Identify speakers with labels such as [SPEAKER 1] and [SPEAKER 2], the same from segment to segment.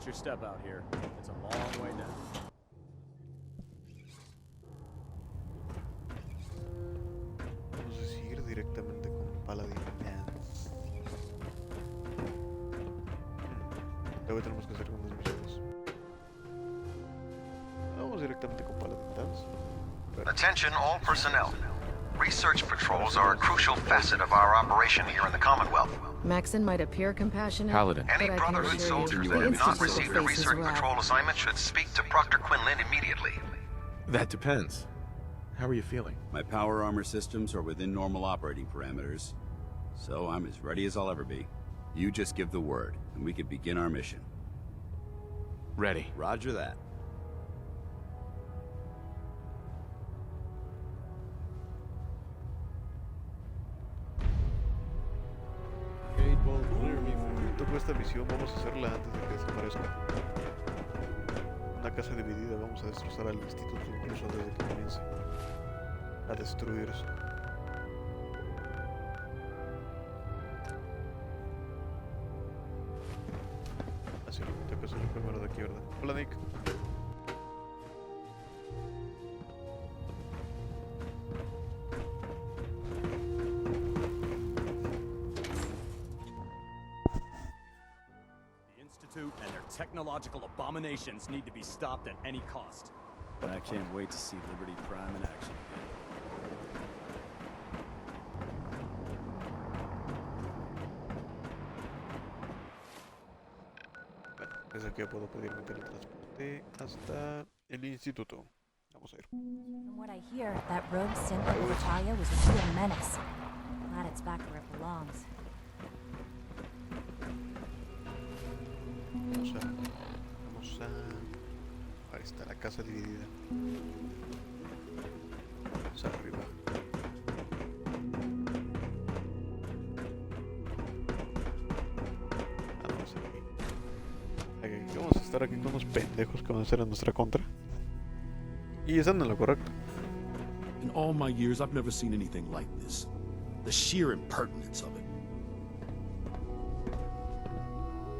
[SPEAKER 1] Watch your step out here. It's a long way down.
[SPEAKER 2] Vamos a seguir directamente con Paladin. Luego tenemos que hacer algunas misiones. Vamos directamente con Paladin Danse.
[SPEAKER 3] Attention all personnel. Research patrols are a crucial facet of our operation here in the Commonwealth.
[SPEAKER 4] Maxon might appear compassionate,
[SPEAKER 5] Paladin.
[SPEAKER 3] Any
[SPEAKER 4] but I can
[SPEAKER 3] Brotherhood
[SPEAKER 4] assure you
[SPEAKER 3] soldiers
[SPEAKER 4] the
[SPEAKER 3] that have not
[SPEAKER 4] Institute
[SPEAKER 3] received a
[SPEAKER 4] will face his
[SPEAKER 3] research
[SPEAKER 4] wrath.
[SPEAKER 3] patrol assignment should speak to Proctor Quinlan immediately.
[SPEAKER 5] That depends. How are you feeling?
[SPEAKER 6] My power armor systems are within normal operating parameters, so I'm as ready as I'll ever be. You just give the word, and we can begin our mission.
[SPEAKER 5] Ready.
[SPEAKER 6] Roger that.
[SPEAKER 2] Tocó esta misión, vamos a hacerla antes de que desaparezca. Una casa dividida, vamos a destrozar al instituto incluso antes de que comience a destruirse. Así lo toca hacer el primero de aquí, ¿verdad? Hola, Nick.
[SPEAKER 1] And their technological abominations need to be stopped at any cost.
[SPEAKER 7] But I can't wait to see Liberty Prime in action again.
[SPEAKER 2] Bueno, desde aquí puedo pedir mi teletransporte hasta el instituto. Vamos a ir.
[SPEAKER 8] From what I hear, that rogue synth of Natalia was a real menace. Glad it's back where it belongs.
[SPEAKER 2] Vamos a... Ahí está la casa dividida. Vamos arriba. Vamos aquí. Aquí vamos a estar aquí con unos pendejos que van a ser en nuestra contra. Y están en lo correcto.
[SPEAKER 9] In all my years, I've never seen anything like this. The sheer impertinence of it.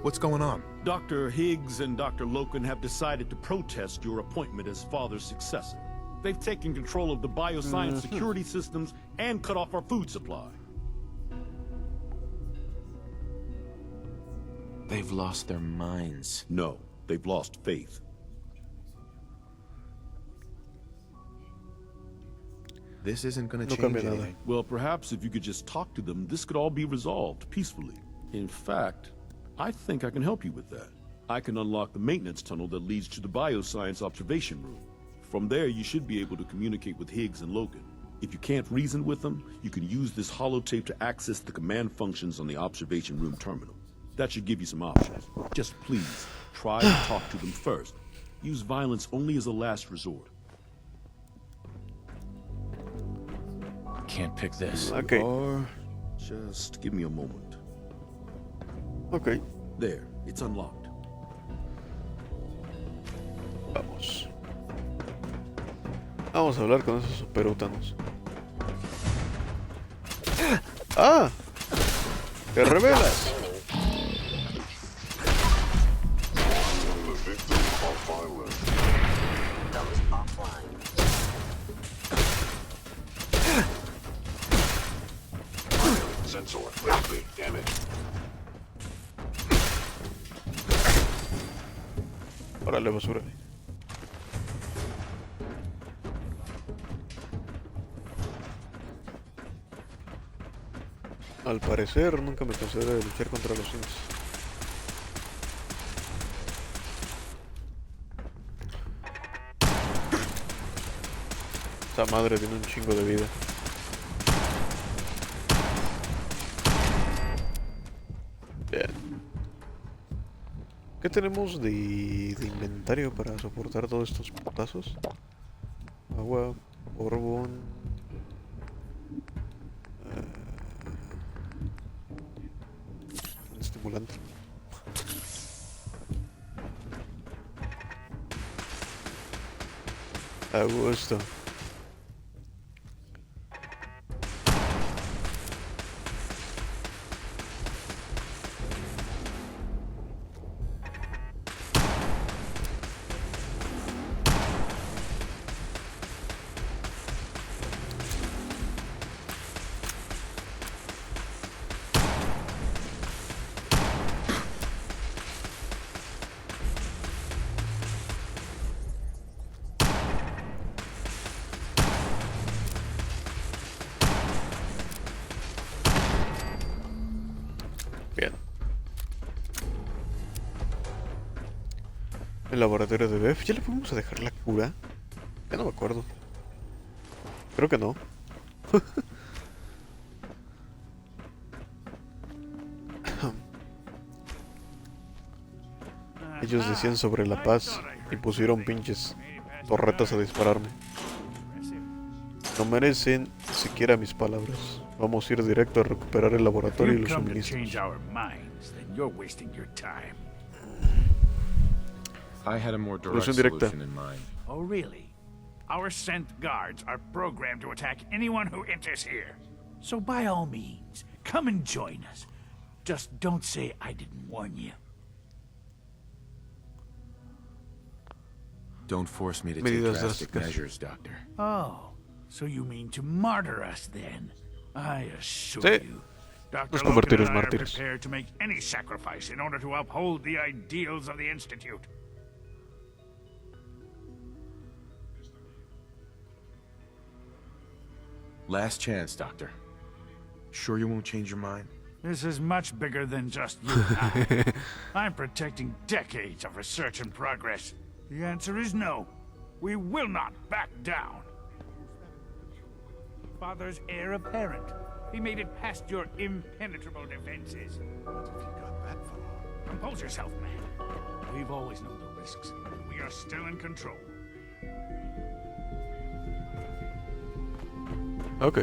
[SPEAKER 5] What's going on?
[SPEAKER 9] Dr. Higgs and Dr. Loken have decided to protest your appointment as father's successor. They've taken control of the bioscience security systems and cut off our food supply.
[SPEAKER 5] They've lost their minds.
[SPEAKER 9] No, they've lost faith.
[SPEAKER 5] This isn't gonna
[SPEAKER 2] No
[SPEAKER 5] change
[SPEAKER 2] cambia nada.
[SPEAKER 5] anything.
[SPEAKER 9] Well, perhaps if you could just talk to them, this could all be resolved peacefully. In fact, I think I can help you with that. I can unlock the maintenance tunnel that leads to the bioscience observation room. From there, you should be able to communicate with Higgs and Logan. If you can't reason with them, you can use this holotape to access the command functions on the observation room terminal. That should give you some options. Just please, try to talk to them first. Use violence only as a last resort.
[SPEAKER 5] Can't pick this.
[SPEAKER 2] Okay.
[SPEAKER 9] Or just give me a moment.
[SPEAKER 2] Ok.
[SPEAKER 9] There, it's unlocked.
[SPEAKER 2] Vamos. Vamos a hablar con esos superútanos. ¡Ah! ¡Te revelas!
[SPEAKER 10] Sensor rapidly damaged.
[SPEAKER 2] Órale, basura. Al parecer nunca me cansé de luchar contra los Sims. Esa madre tiene un chingo de vida. Bien. ¿Qué tenemos de inventario para soportar todos estos putazos? Agua, borbón. Un estimulante. A gusto. El laboratorio de Bev. ¿Ya le fuimos a dejar la cura? Ya no me acuerdo. Creo que no. Ellos decían sobre la paz y pusieron pinches torretas a dispararme. No merecen siquiera mis palabras. Vamos a ir directo a recuperar el laboratorio y los suministros.
[SPEAKER 5] I had a more direct
[SPEAKER 2] Solución directa.
[SPEAKER 5] solution in mind.
[SPEAKER 10] Oh, really? Our sent guards are programmed to attack anyone who enters here. So by all means, come and join us. Just don't say I didn't warn you.
[SPEAKER 5] Don't force me to take
[SPEAKER 2] Medidas
[SPEAKER 5] drastic
[SPEAKER 2] drásticas.
[SPEAKER 5] measures, Doctor.
[SPEAKER 10] Oh, so you mean to martyr us then? I assure
[SPEAKER 2] Sí.
[SPEAKER 10] you. Dr.
[SPEAKER 2] Los
[SPEAKER 10] Logan
[SPEAKER 2] convertiros
[SPEAKER 10] and I are
[SPEAKER 2] mártires.
[SPEAKER 10] prepared to make any sacrifice in order to uphold the ideals of the Institute.
[SPEAKER 5] Last chance, Doctor. Sure you won't change your mind?
[SPEAKER 10] This is much bigger than just you and I. I'm protecting decades of research and progress. The answer is no. We will not back down. Father's heir apparent. He made it past your impenetrable defenses. What if you got that far? Compose yourself, man. We've always known the risks. We are still in control.
[SPEAKER 2] Ok.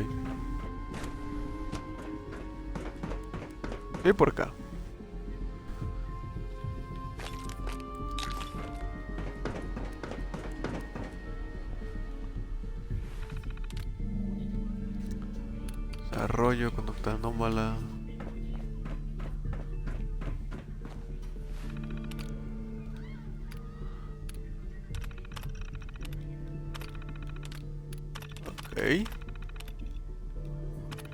[SPEAKER 2] Y por acá. Desarrollo, conducta anómala. Ok.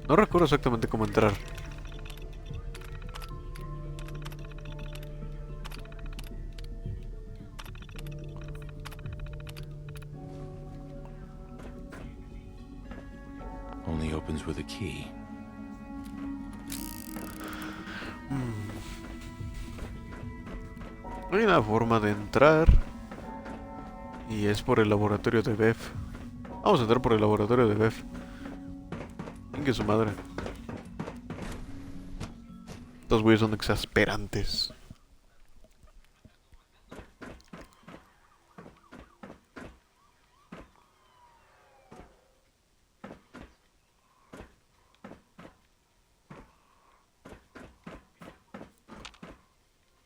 [SPEAKER 2] No recuerdo exactamente cómo entrar.
[SPEAKER 5] Only opens with a key.
[SPEAKER 2] Hay una forma de entrar. Y es por el laboratorio de Bev. Vamos a entrar por el laboratorio de Bev. Que su madre. Estos güeyes son exasperantes.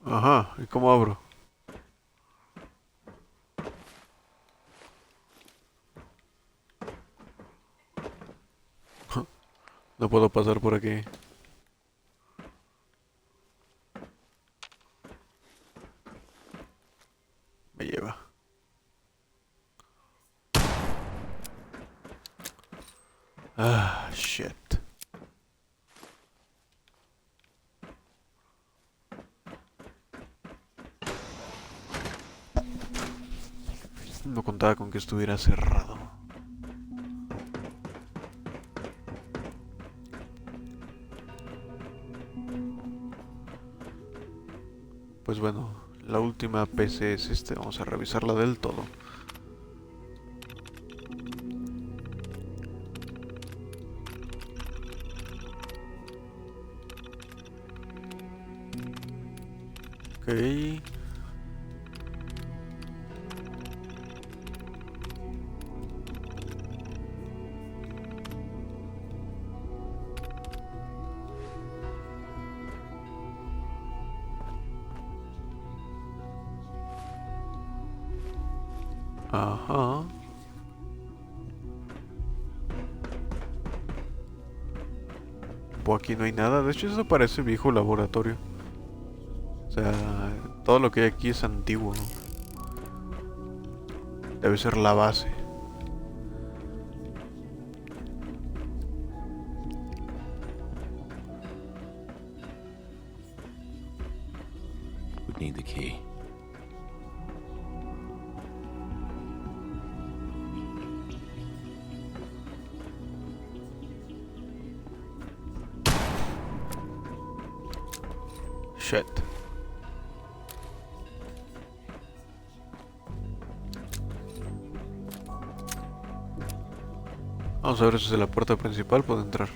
[SPEAKER 2] Ajá, ¿y cómo abro? No puedo pasar por aquí. Me lleva. Ah, shit. No contaba con que estuviera cerrado. Pues bueno, la última PC es este, vamos a revisarla del todo. Ok. Ajá. Pues aquí no hay nada. De hecho, eso parece viejo laboratorio. O sea, todo lo que hay aquí es antiguo. Debe ser la base.
[SPEAKER 5] Would need the key.
[SPEAKER 2] Shit. Vamos a ver si es la puerta principal puedo entrar.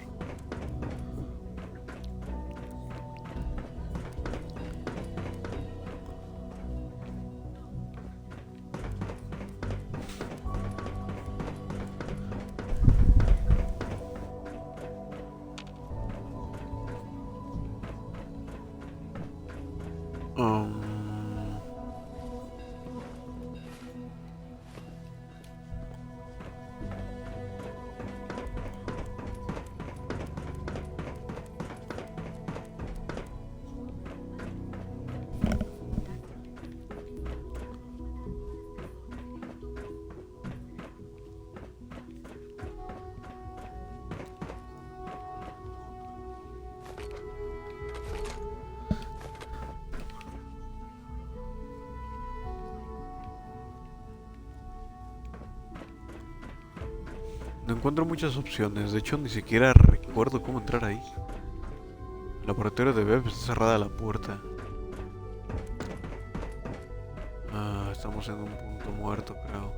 [SPEAKER 2] No encuentro muchas opciones, de hecho ni siquiera recuerdo cómo entrar ahí. El laboratorio de Bev está cerrada la puerta. Estamos en un punto muerto, creo.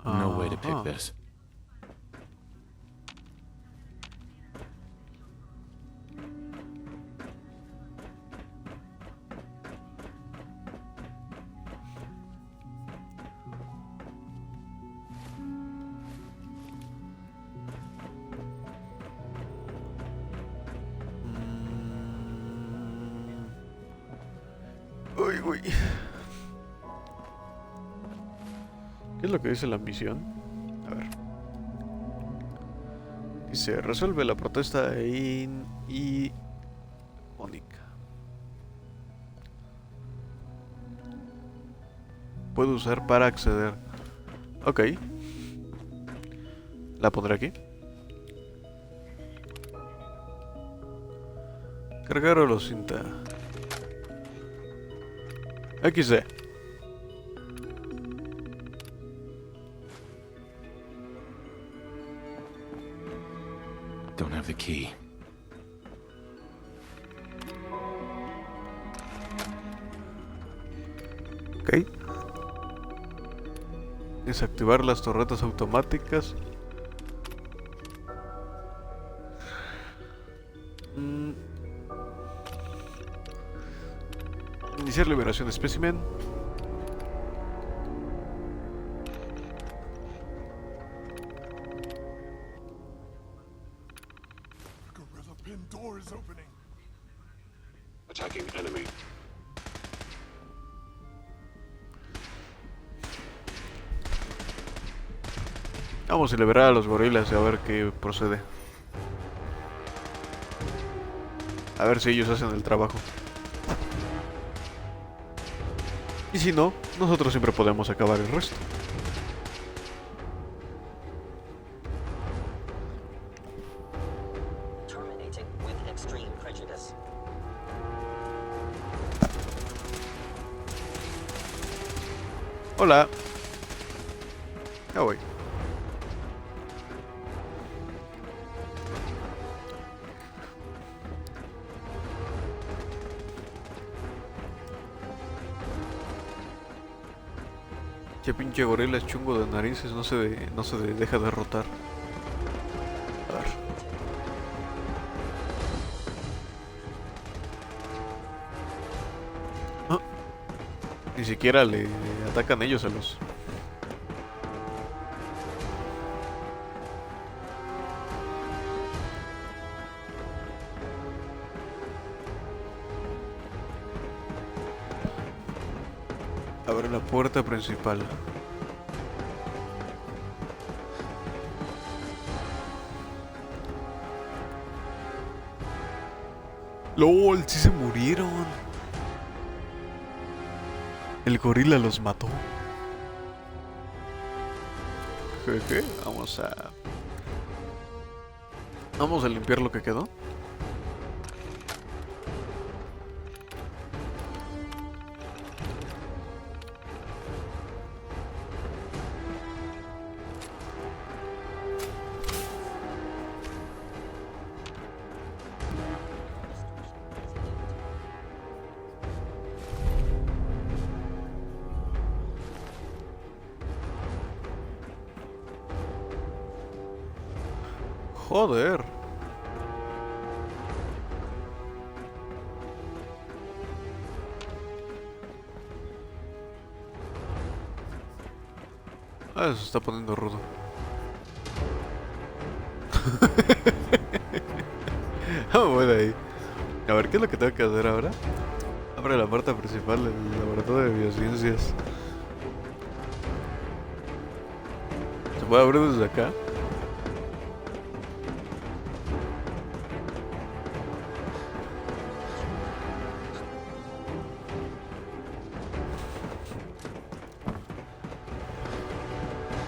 [SPEAKER 5] No way to pick this.
[SPEAKER 2] Uy, uy. ¿Qué es lo que dice la misión? A ver. Dice, resuelve la protesta y Mónica. Puedo usar para acceder. Ok. La pondré aquí. Cargar o cinta. XD.
[SPEAKER 5] Don't have the key.
[SPEAKER 2] Ok. Desactivar las torretas automáticas. Iniciar liberación de espécimen. Vamos a liberar a los gorilas y a ver qué procede. A ver si ellos hacen el trabajo. Y si no, nosotros siempre podemos acabar el resto.
[SPEAKER 11] Terminating with extreme prejudice.
[SPEAKER 2] Hola. Ya voy. Che pinche gorila es chungo de narices, no se deja derrotar. A ver. Ah, ni siquiera le atacan ellos a los... Abre la puerta principal. ¡Lol! ¡Sí se murieron! El gorila los mató. Jeje, vamos a limpiar lo que quedó. Joder. Ah, se está poniendo rudo. Voy de ahí. A ver, ¿qué es lo que tengo que hacer ahora? Abre la puerta principal del laboratorio de biociencias. ¿Se puede abrir desde acá?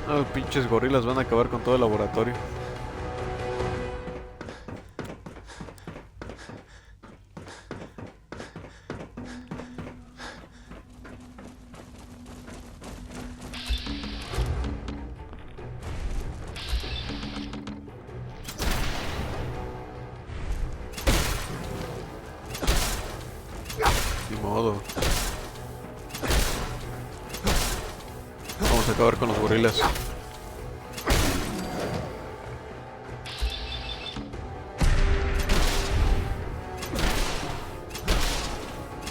[SPEAKER 2] Los pinches gorilas van a acabar con todo el laboratorio. Ni modo. Vamos a acabar con los gorilas.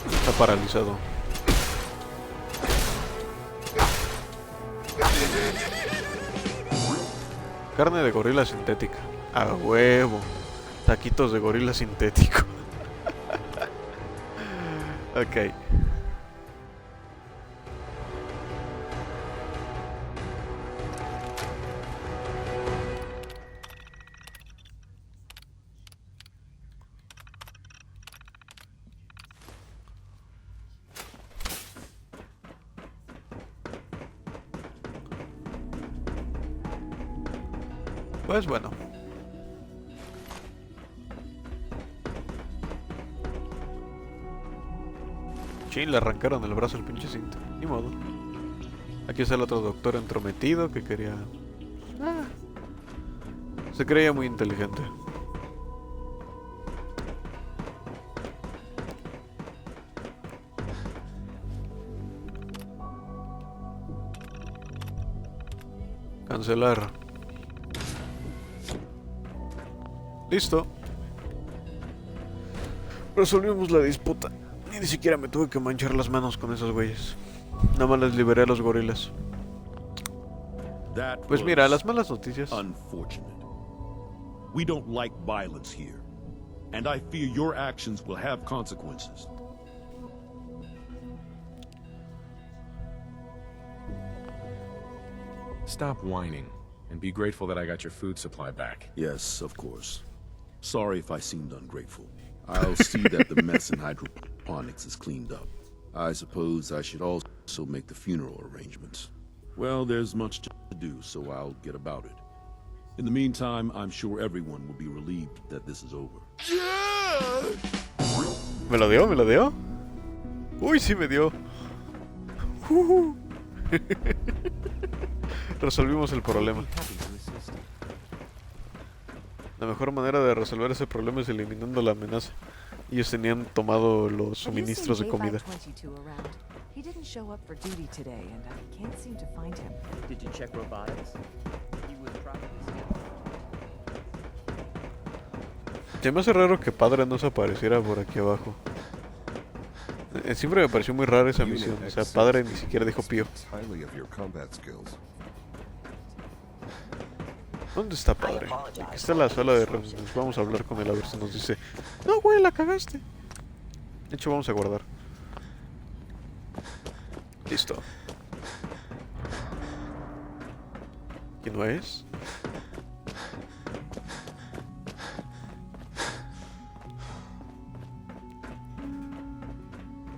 [SPEAKER 2] Está paralizado. Carne de gorila sintética. A huevo. Taquitos de gorila sintético. Ok. Pues bueno. Chin, le arrancaron el brazo al pinche cinto. Ni modo. Aquí está el otro doctor entrometido que quería... Se creía muy inteligente. Cancelar. Listo. Resolvimos la disputa. Ni siquiera me tuve que manchar las manos con esos güeyes. Nada más les liberé a los gorilas. Pues mira, las malas noticias.
[SPEAKER 9] Unfortunate. We don't like violence here, and I fear your actions will have consequences.
[SPEAKER 5] Stop whining, and be grateful that I got your food supply back.
[SPEAKER 9] Yes, of course. Sorry if I seemed ungrateful. I'll see that the mess in hydroponics is cleaned up. I suppose I should also make the funeral arrangements. Well, there's much to do, so I'll get about it. In the meantime, I'm sure everyone will be relieved that this is over.
[SPEAKER 2] ¿Me lo dio? ¿Me lo dio? Uy, sí me dio. Resolvimos el problema. La mejor manera de resolver ese problema es eliminando la amenaza. Ellos tenían tomado los suministros de comida.
[SPEAKER 4] He didn't show up for duty today, and I can't seem to find him.
[SPEAKER 11] Did you check robotics? He was probably
[SPEAKER 2] Se me hace raro que Padre no se apareciera por aquí abajo. Siempre me pareció muy rara esa misión. O sea, Padre ni siquiera dijo pío. ¿Dónde está Padre? Aquí está la sala de reuniones. Vamos a hablar con él a ver si nos dice: no, güey, la cagaste. De hecho, vamos a guardar. Listo. ¿Quién no es?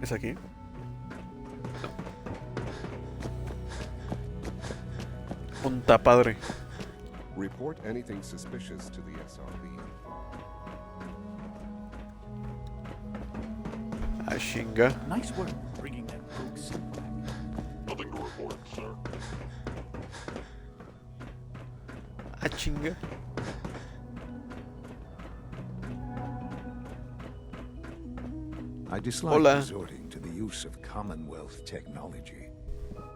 [SPEAKER 2] ¿Es aquí? No. Punta Padre.
[SPEAKER 12] Report anything suspicious to the SRB.
[SPEAKER 2] Ah, chinga.
[SPEAKER 10] Nice work bringing that books back.
[SPEAKER 9] Nothing to report, sir.
[SPEAKER 2] Ah, chinga.
[SPEAKER 13] I dislike resorting to the use of Commonwealth technology,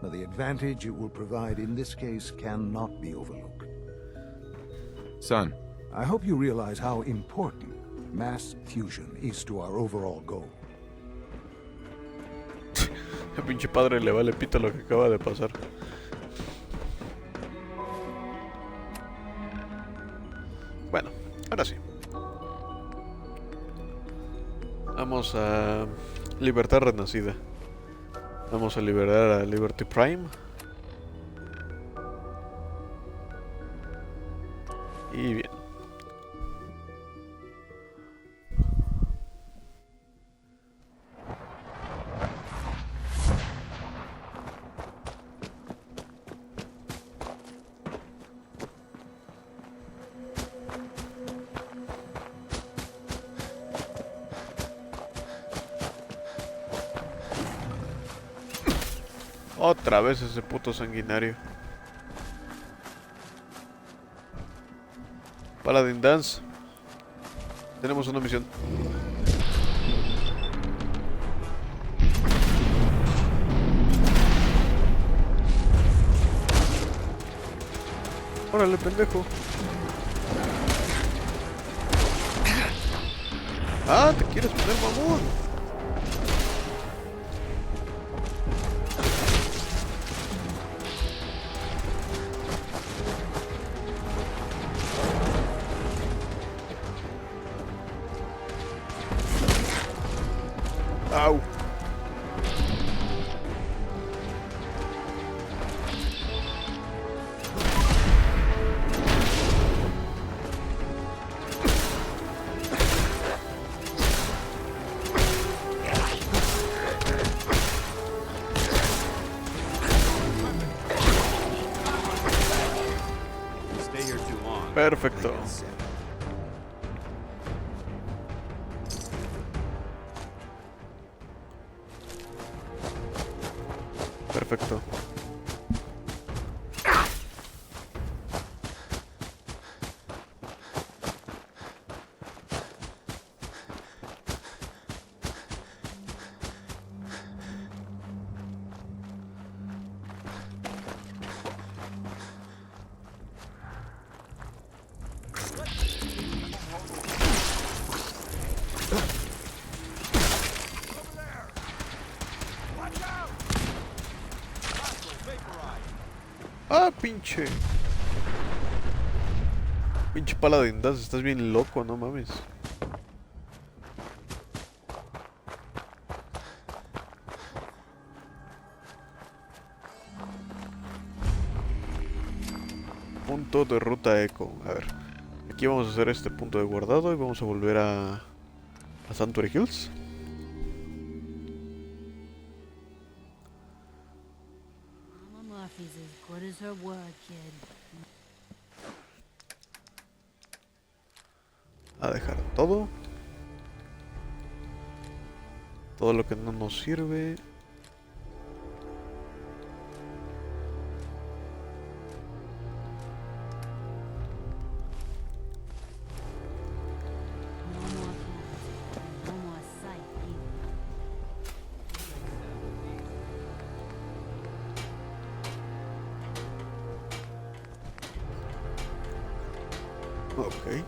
[SPEAKER 13] but the advantage it will provide in this case cannot be overlooked.
[SPEAKER 5] Son,
[SPEAKER 13] I hope you realize how important mass fusion is to our overall goal.
[SPEAKER 2] El pinche padre le vale pito lo que acaba de pasar. Bueno, ahora sí. Vamos a Libertad Renacida. Vamos a liberar a Liberty Prime. Y bien. Otra vez ese puto sanguinario. Paladin Danse. Tenemos una misión. Órale, pendejo. Ah, te quieres poner mamón. Au. Perfecto. Perfecto. Ah, pinche. Pinche Paladin Danse, estás bien loco, no mames. Punto de ruta eco. A ver. Aquí vamos a hacer este punto de guardado y vamos a volver a Sanctuary Hills. A dejar todo. Todo lo que no nos sirve. Ok.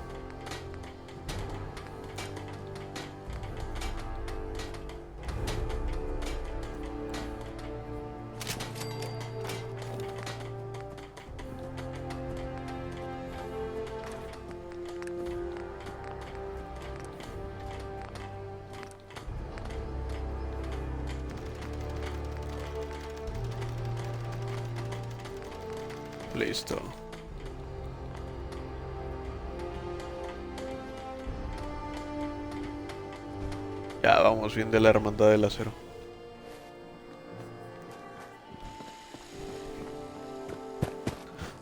[SPEAKER 2] Listo. Ya vamos bien de la hermandad del acero.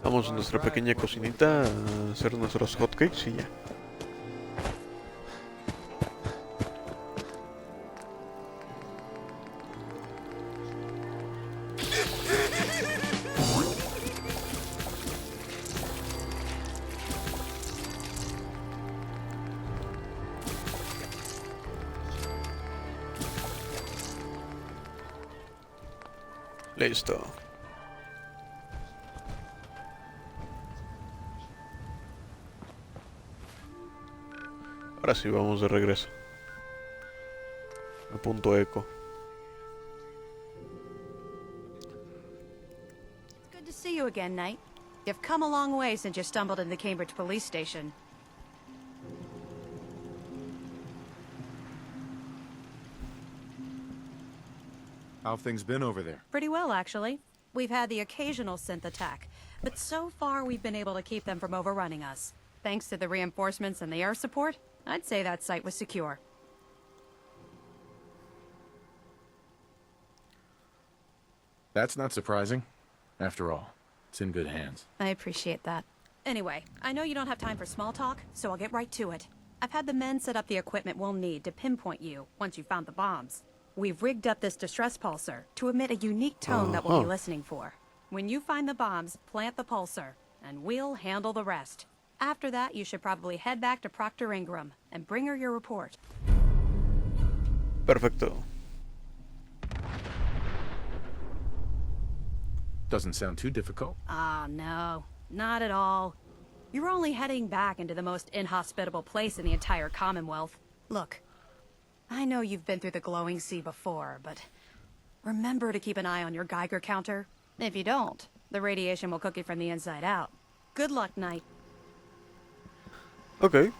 [SPEAKER 2] Vamos a nuestra pequeña cocinita a hacer nuestros hotcakes y ya. Listo. Ahora sí, vamos de regreso. A punto eco.
[SPEAKER 14] Good to see you again, Knight. You've come a long way since you stumbled in the Cambridge police station.
[SPEAKER 5] How have things been over there?
[SPEAKER 14] Pretty well, actually. We've had the occasional synth attack, but so far we've been able to keep them from overrunning us. Thanks to the reinforcements and the air support, I'd say that site was secure.
[SPEAKER 5] That's not surprising. After all, it's in good hands.
[SPEAKER 14] I appreciate that. Anyway, I know you don't have time for small talk, so I'll get right to it. I've had the men set up the equipment we'll need to pinpoint you once you've found the bombs. We've rigged up this distress pulsar to emit a unique tone that we'll be listening for. When you find the bombs, plant the pulsar, and we'll handle the rest. After that, you should probably head back to Proctor Ingram and bring her your report.
[SPEAKER 2] Perfecto.
[SPEAKER 5] Doesn't sound too difficult.
[SPEAKER 14] Ah, no. Not at all. You're only heading back into the most inhospitable place in the entire Commonwealth. Look, I know you've been through the glowing sea before, but remember to keep an eye on your Geiger counter. If you don't, the radiation will cook you from the inside out. Good luck, Knight.
[SPEAKER 2] Okay.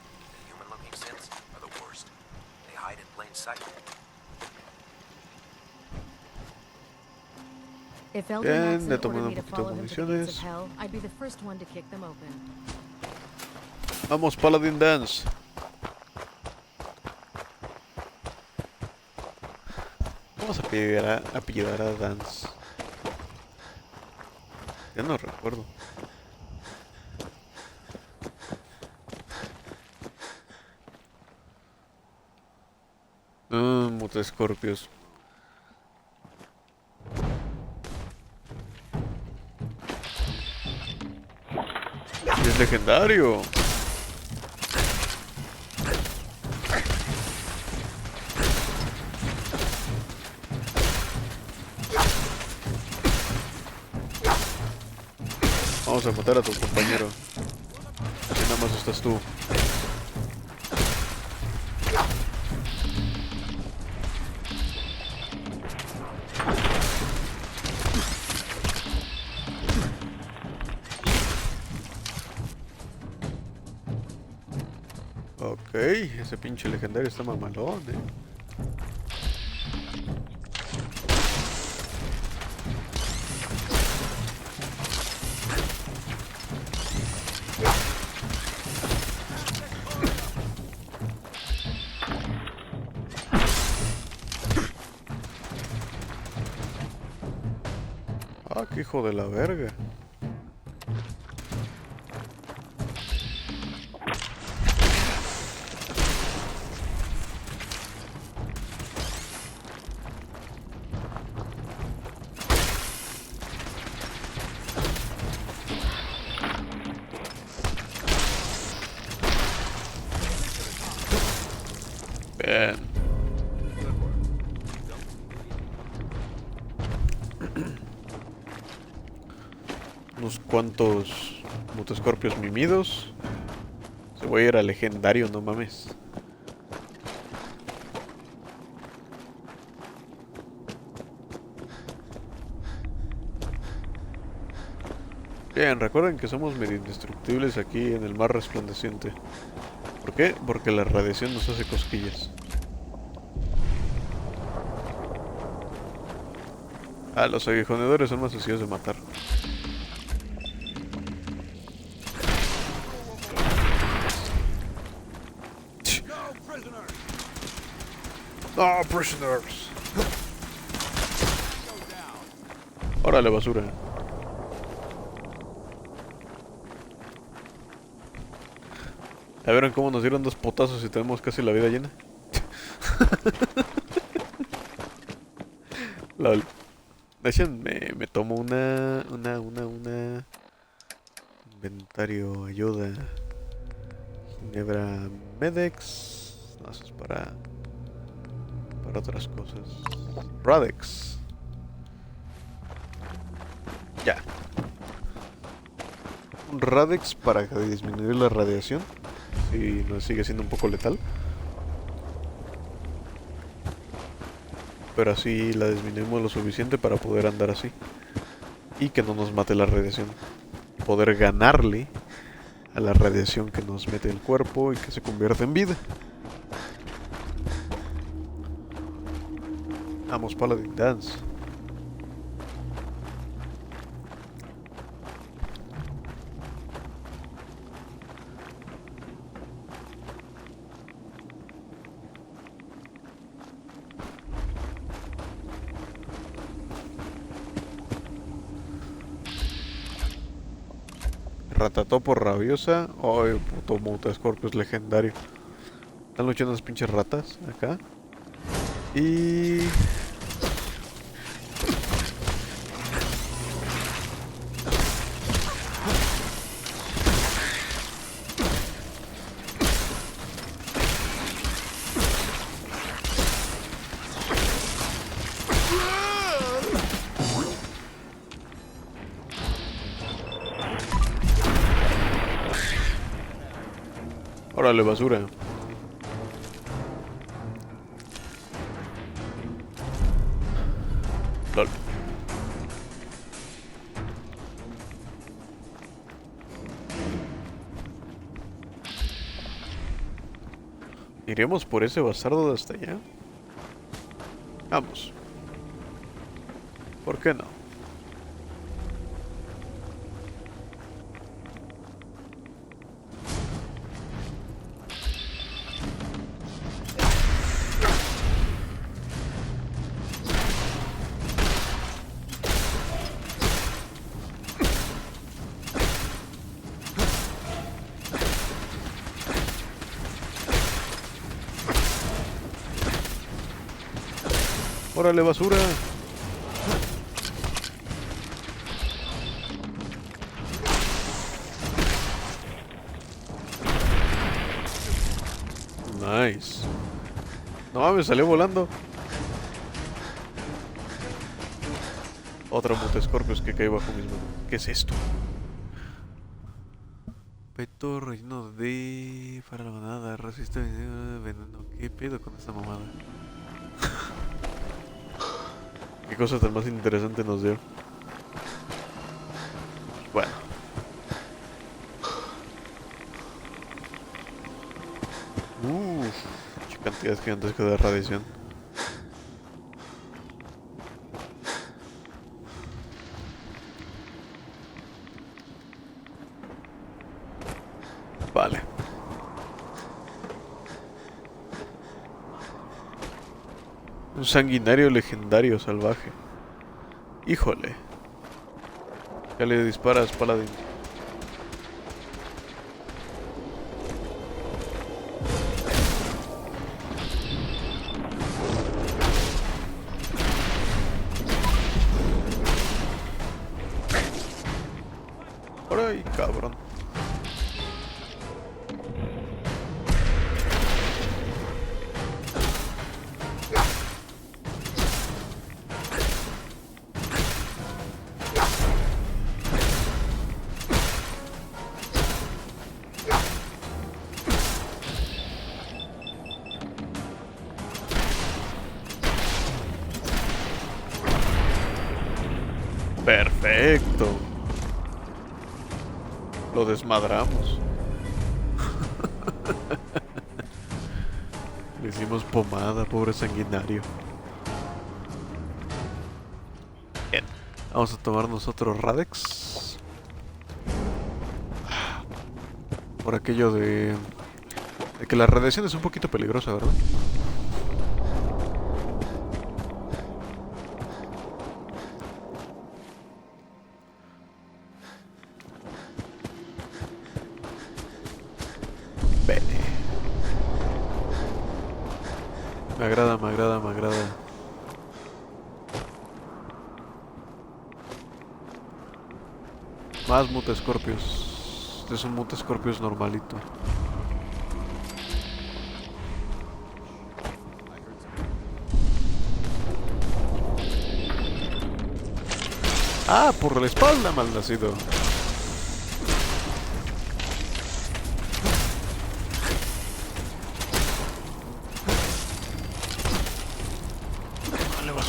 [SPEAKER 15] Human-looking synths are the worst. They hide in plain sight.
[SPEAKER 4] If Elder
[SPEAKER 2] Bien,
[SPEAKER 4] Maxon
[SPEAKER 2] le tomé
[SPEAKER 4] ordered
[SPEAKER 2] un
[SPEAKER 4] me to
[SPEAKER 2] poquito
[SPEAKER 4] follow
[SPEAKER 2] de
[SPEAKER 4] him to the gates of
[SPEAKER 2] municiones.
[SPEAKER 4] hell, I'd be the first one to kick them open.
[SPEAKER 2] Vamos, Paladin Danse. Vamos a apellidar a Danse. Ya no recuerdo. Mutescorpios. Es legendario. Vamos a matar a tu compañero. Que nada más estás tú. Ok, ese pinche legendario está mamalón, Ah, qué hijo de la verga. Bien. Unos cuantos mutescorpios mimidos. Se voy a ir a legendario, no mames. Bien, recuerden que somos medio indestructibles aquí en el mar resplandeciente. ¿Por qué? Porque la radiación nos hace cosquillas. Ah, los aguijoneadores son más sencillos de matar. No, prisoners. Órale, basura. ¿Ya vieron cómo nos dieron dos potazos y tenemos casi la vida llena? Lol. Me tomo una... Inventario, ayuda. Ginebra Medex. No, eso es para otras cosas. Radex. Ya. Un Radex para disminuir la radiación. Sí, nos sigue siendo un poco letal. Pero así la disminuimos lo suficiente para poder andar así. Y que no nos mate la radiación. Poder ganarle a la radiación que nos mete el cuerpo y que se convierte en vida. Vamos, Paladin, Danse. Ratatopo rabiosa. Ay, puto Mutascorpio es legendario. Están luchando las pinches ratas acá. Y... órale, basura. Lol. ¿Iremos por ese bastardo de hasta allá? Vamos. ¿Por qué no? ¡Órale, basura! Nice. No, me salió volando. Otro Mutascorpios que cae bajo mis manos. ¿Qué es esto? Peto relleno de... para la manada. Resiste veneno. ¿Qué pedo con esta mamada? Qué cosa tan más interesante nos dio. Bueno. Qué cantidad gigantesca de radiación. Vale. Un sanguinario legendario salvaje. Híjole. Ya le disparas, Paladin. ¡Ay, cabrón! Perfecto. Lo desmadramos. Le hicimos pomada, pobre sanguinario. Bien. Vamos a tomarnos otro Radex. Por aquello de que la radiación es un poquito peligrosa, ¿verdad? Me agrada, me agrada, me agrada. Más Mutascorpios. Este es un Mutascorpios normalito. Ah, por la espalda, malnacido.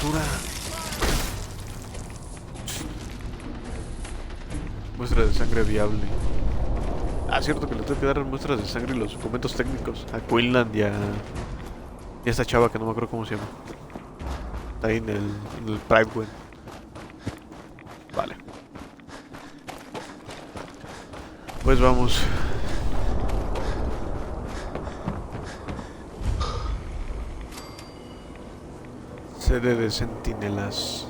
[SPEAKER 2] basura. Muestra de sangre viable. Ah, cierto que le tengo que dar muestras de sangre y los documentos técnicos a Quinlan y a esta chava que no me acuerdo cómo se llama. Está ahí en el Private. Vale. Pues vamos. Sede de centinelas.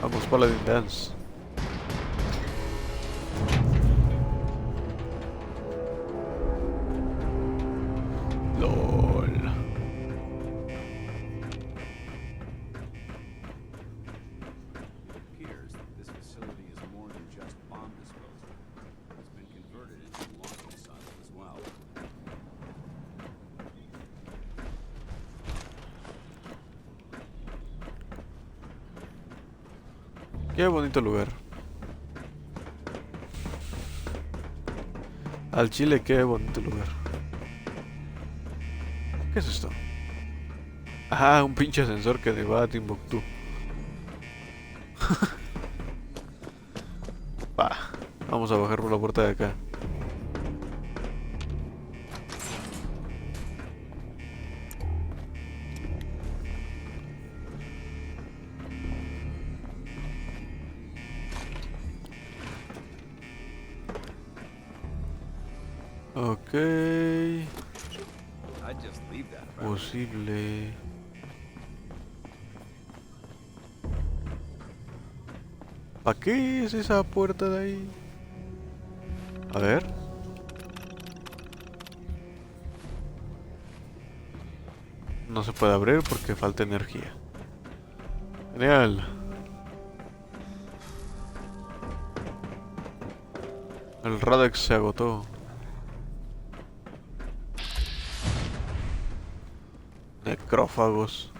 [SPEAKER 2] Vamos, Paladin Danse. LOL.
[SPEAKER 6] Appears that this facility is more than just bomb disposal. It's been converted into a launching site as well.
[SPEAKER 2] Qué bonito lugar. Al Chile, qué bonito lugar. ¿Qué es esto? Ah, un pinche ascensor que va a Timbuktu. Va, vamos a bajar por la puerta de acá. Ok.
[SPEAKER 6] I'd just leave that.
[SPEAKER 2] Posible. ¿Para qué es esa puerta de ahí? A ver. No se puede abrir porque falta energía. Genial. El Radex se agotó. Necrófagos.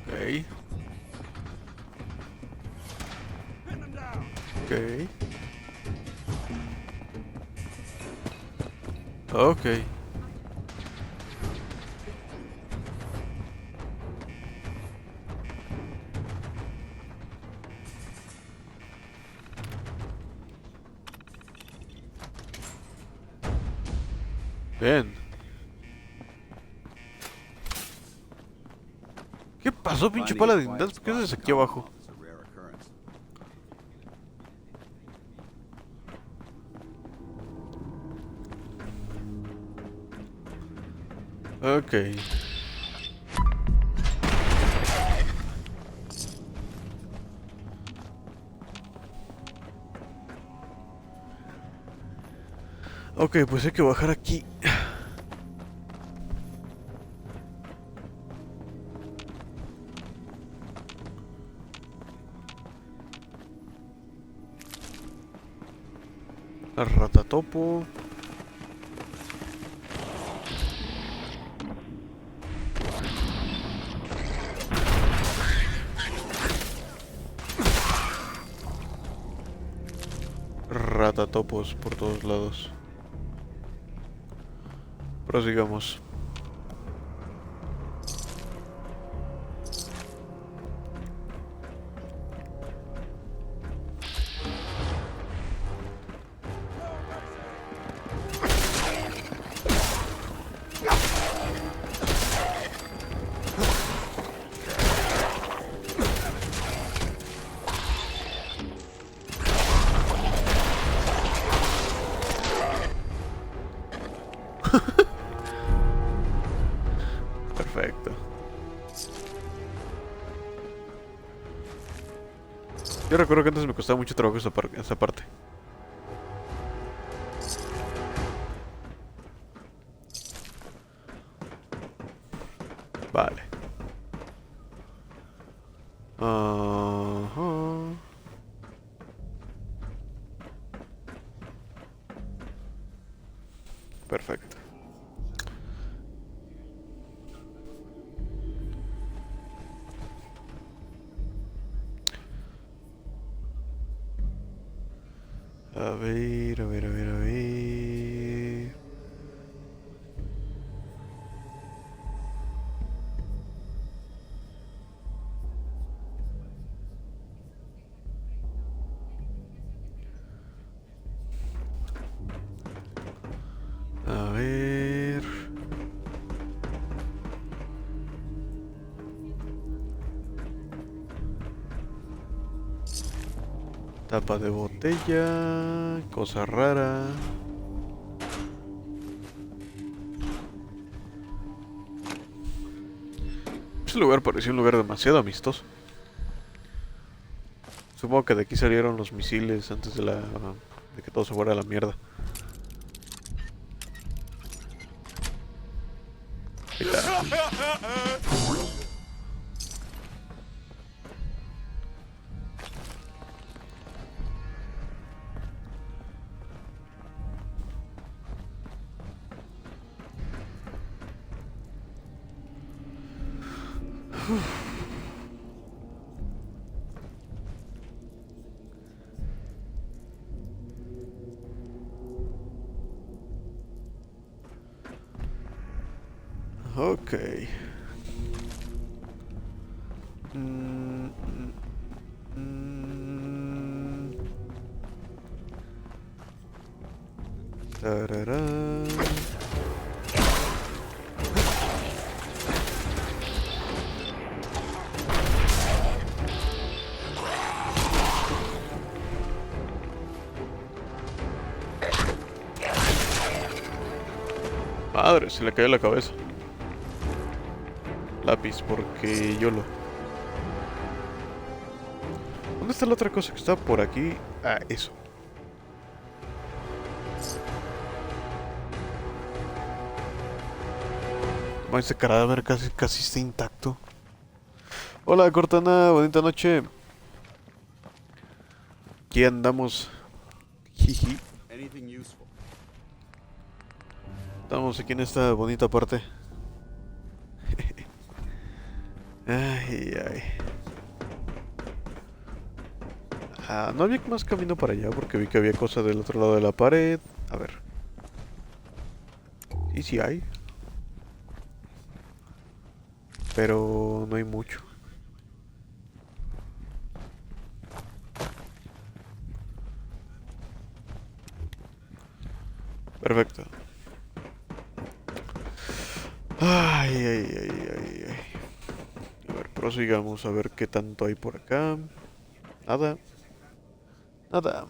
[SPEAKER 2] Ok. Ok. Ok. Bien. ¿Qué pasó, pinche Paladin? ¿Por qué estás aquí abajo? Ok. Ok, pues hay que bajar aquí. La ratatopo. Ratatopos por todos lados. Prosigamos. Perfecto. Yo recuerdo que antes me costaba mucho trabajo esa parte. Vale. Ajá. Perfecto. A ver, a ver, a ver, a ver. A ver. Tapa de botella, cosa rara. Ese lugar parecía un lugar demasiado amistoso. Supongo que de aquí salieron los misiles antes de que todo se fuera a la mierda. Ahí está. Ok. Tararán. Madre, se le cayó la cabeza. Lápiz, porque yo lo... ¿Dónde está la otra cosa que está por aquí? Ah, eso. Este cadáver casi está intacto. Hola Cortana, bonita noche. Aquí andamos. Jiji. Estamos aquí en esta bonita parte. Ay, ay. Ah, no había más camino para allá porque vi que había cosas del otro lado de la pared. A ver. Sí hay. Pero no hay mucho. Perfecto. Ay, ay, ay, ay, ay. A ver, prosigamos a ver qué tanto hay por acá. Nada. Nada.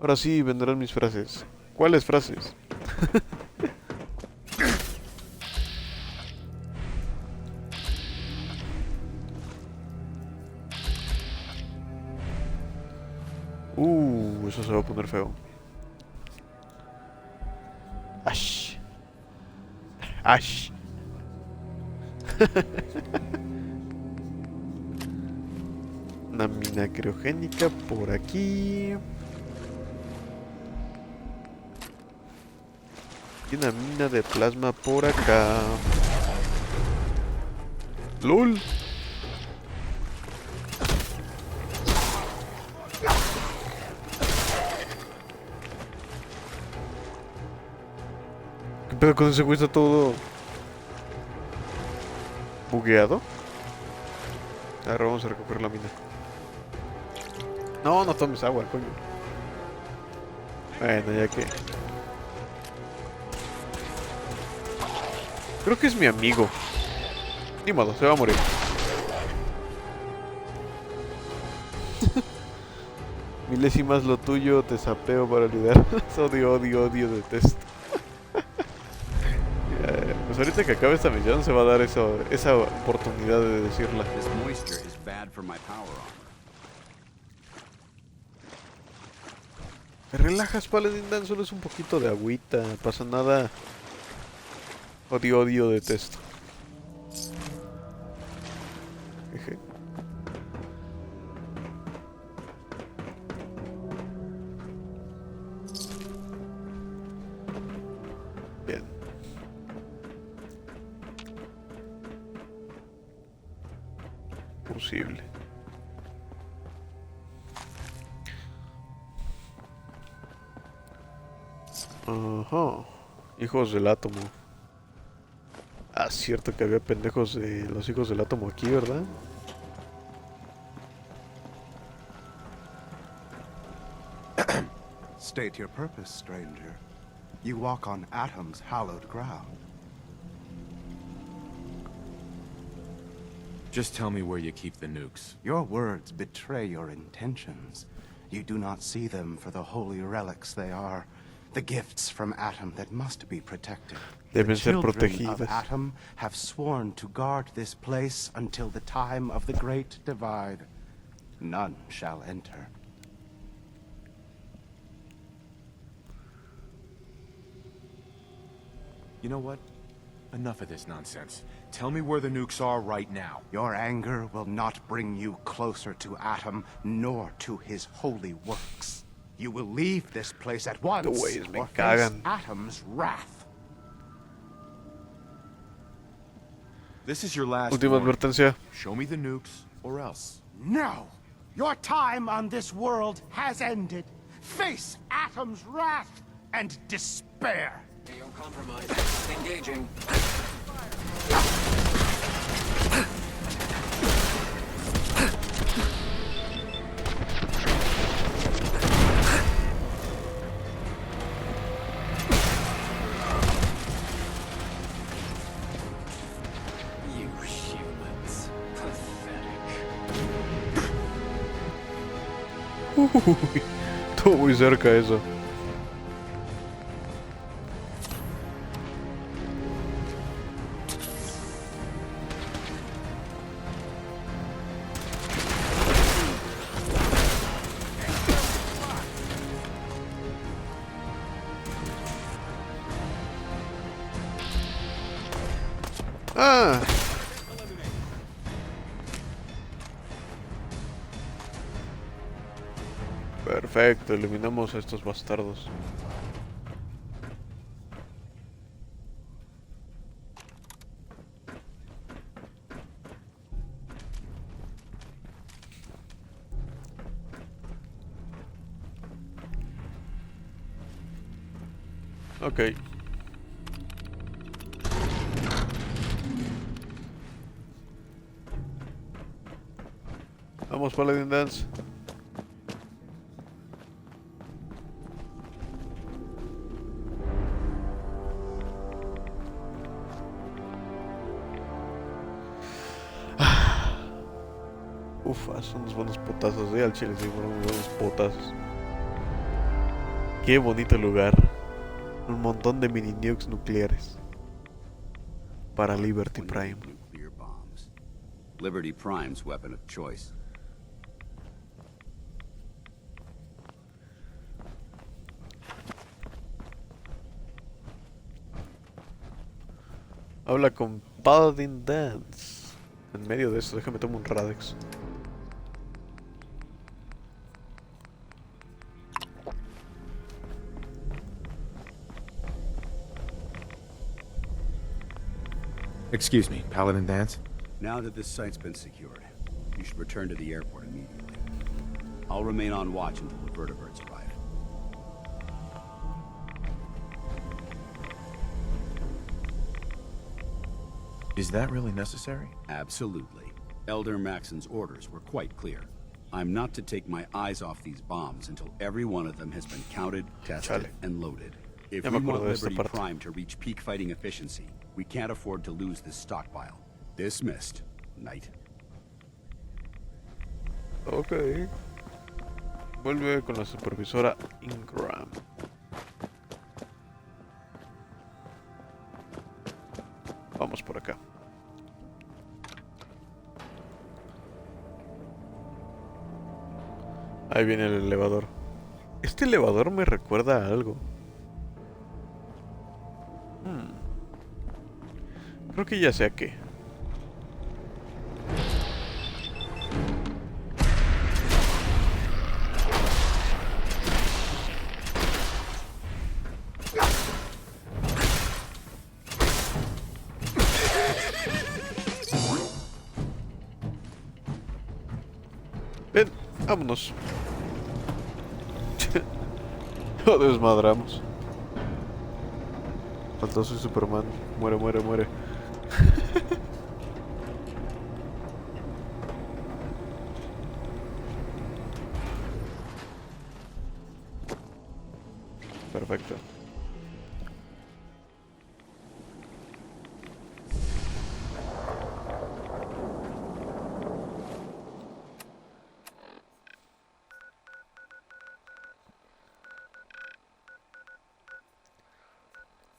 [SPEAKER 2] Ahora sí vendrán mis frases. ¿Cuáles frases? Eso se va a poner feo. Ash. Ash. Una mina criogénica por aquí. Y una mina de plasma por acá. ¡Lol! ¿Qué pedo con ese güey? Está todo bugueado. Ahora vamos a recoger la mina. No, no tomes agua, coño. Bueno, ya que... Creo que es mi amigo. Ni modo, se va a morir. Milésimas lo tuyo, te sapeo para olvidar. Odio, detesto. Pues ahorita que acabe esta misión se va a dar esa oportunidad de decirla. Te relajas, Paladin, Dan, solo es un poquito de agüita, no pasa nada. Odio, detesto. Posible. Ajá. Hijos del átomo. Ah, cierto que había pendejos de los hijos del átomo aquí, ¿verdad?
[SPEAKER 16] State your purpose, stranger. You walk on Atom's hallowed ground.
[SPEAKER 5] Just tell me where you keep the nukes.
[SPEAKER 16] Your words betray your intentions. You do not see them for the holy relics they are. The gifts from Atom that must be protected.
[SPEAKER 2] Deben ser
[SPEAKER 16] The children
[SPEAKER 2] protegidas.
[SPEAKER 16] of Atom have sworn to guard this place until the time of the Great Divide. None shall enter.
[SPEAKER 5] You know what? Enough of this nonsense. Tell me where the nukes are right now.
[SPEAKER 16] Your anger will not bring you closer to Atom, nor to his holy works. You will leave this place at once,
[SPEAKER 2] Güeyes, me
[SPEAKER 16] or face
[SPEAKER 2] cagan.
[SPEAKER 16] Atom's wrath.
[SPEAKER 5] This is your last
[SPEAKER 2] Última
[SPEAKER 5] warning.
[SPEAKER 2] advertencia.
[SPEAKER 5] Show me the nukes, or else.
[SPEAKER 16] No! Your time on this world has ended. Face Atom's wrath and despair.
[SPEAKER 15] Compromise. Engaging.
[SPEAKER 7] You humans. Pathetic.
[SPEAKER 2] Uy, estuvo muy cerca eso. Ah. Perfecto, eliminamos a estos bastardos. Ok. Vamos, Paladin Danse. Ufa, son unos buenos potazos, al chile sí, fueron unos buenos potazos. Qué bonito lugar. Un montón de mini nukes nucleares. Para Liberty Prime.
[SPEAKER 6] Nuclear bombs. Liberty Prime's weapon of choice.
[SPEAKER 2] Habla con Paladin Danse. En medio de esto, déjame tomar un Radex.
[SPEAKER 5] Excuse me, Paladin Danse?
[SPEAKER 6] Now that this site's been secured, you should return to the airport immediately. I'll remain on watch until the vertebrates arrive.
[SPEAKER 5] Is that really necessary?
[SPEAKER 6] Absolutely. Elder Maxon's orders were quite clear. I'm not to take my eyes off these bombs until every one of them has been counted, tested, and loaded. If we want Liberty Prime to reach peak fighting efficiency, we can't afford to lose this stockpile. Dismissed, Knight.
[SPEAKER 2] Ok. Vuelve con la supervisora Ingram. Vamos por acá. Ahí viene el elevador. Este elevador me recuerda a algo. Creo que ya sé a qué. Vámonos. Lo desmadramos. Faltó soy Superman. Muere, muere, muere. Perfecto.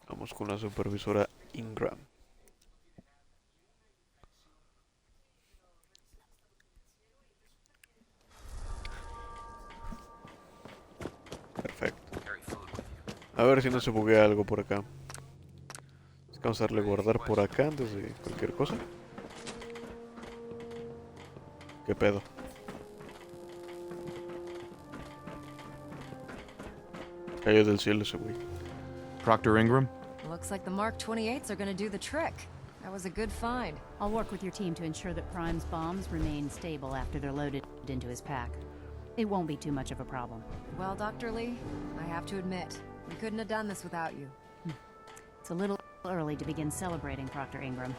[SPEAKER 2] Vamos con la supervisora Ingram. Perfecto. A ver si no se buguea algo por acá. Vamos a darle guardar por acá antes de cualquier cosa. ¿Qué pedo? Cayó del cielo ese güey.
[SPEAKER 5] Proctor Ingram?
[SPEAKER 4] Looks like the Mark 28s are gonna do the trick. That was a good find.
[SPEAKER 17] I'll work with your team to ensure that Prime's bombs remain stable after they're loaded into his pack. It won't be too much of a problem.
[SPEAKER 4] Well, Dr. Lee, I have to admit, we couldn't have done this without you.
[SPEAKER 17] It's a little early to begin celebrating, Proctor Ingram.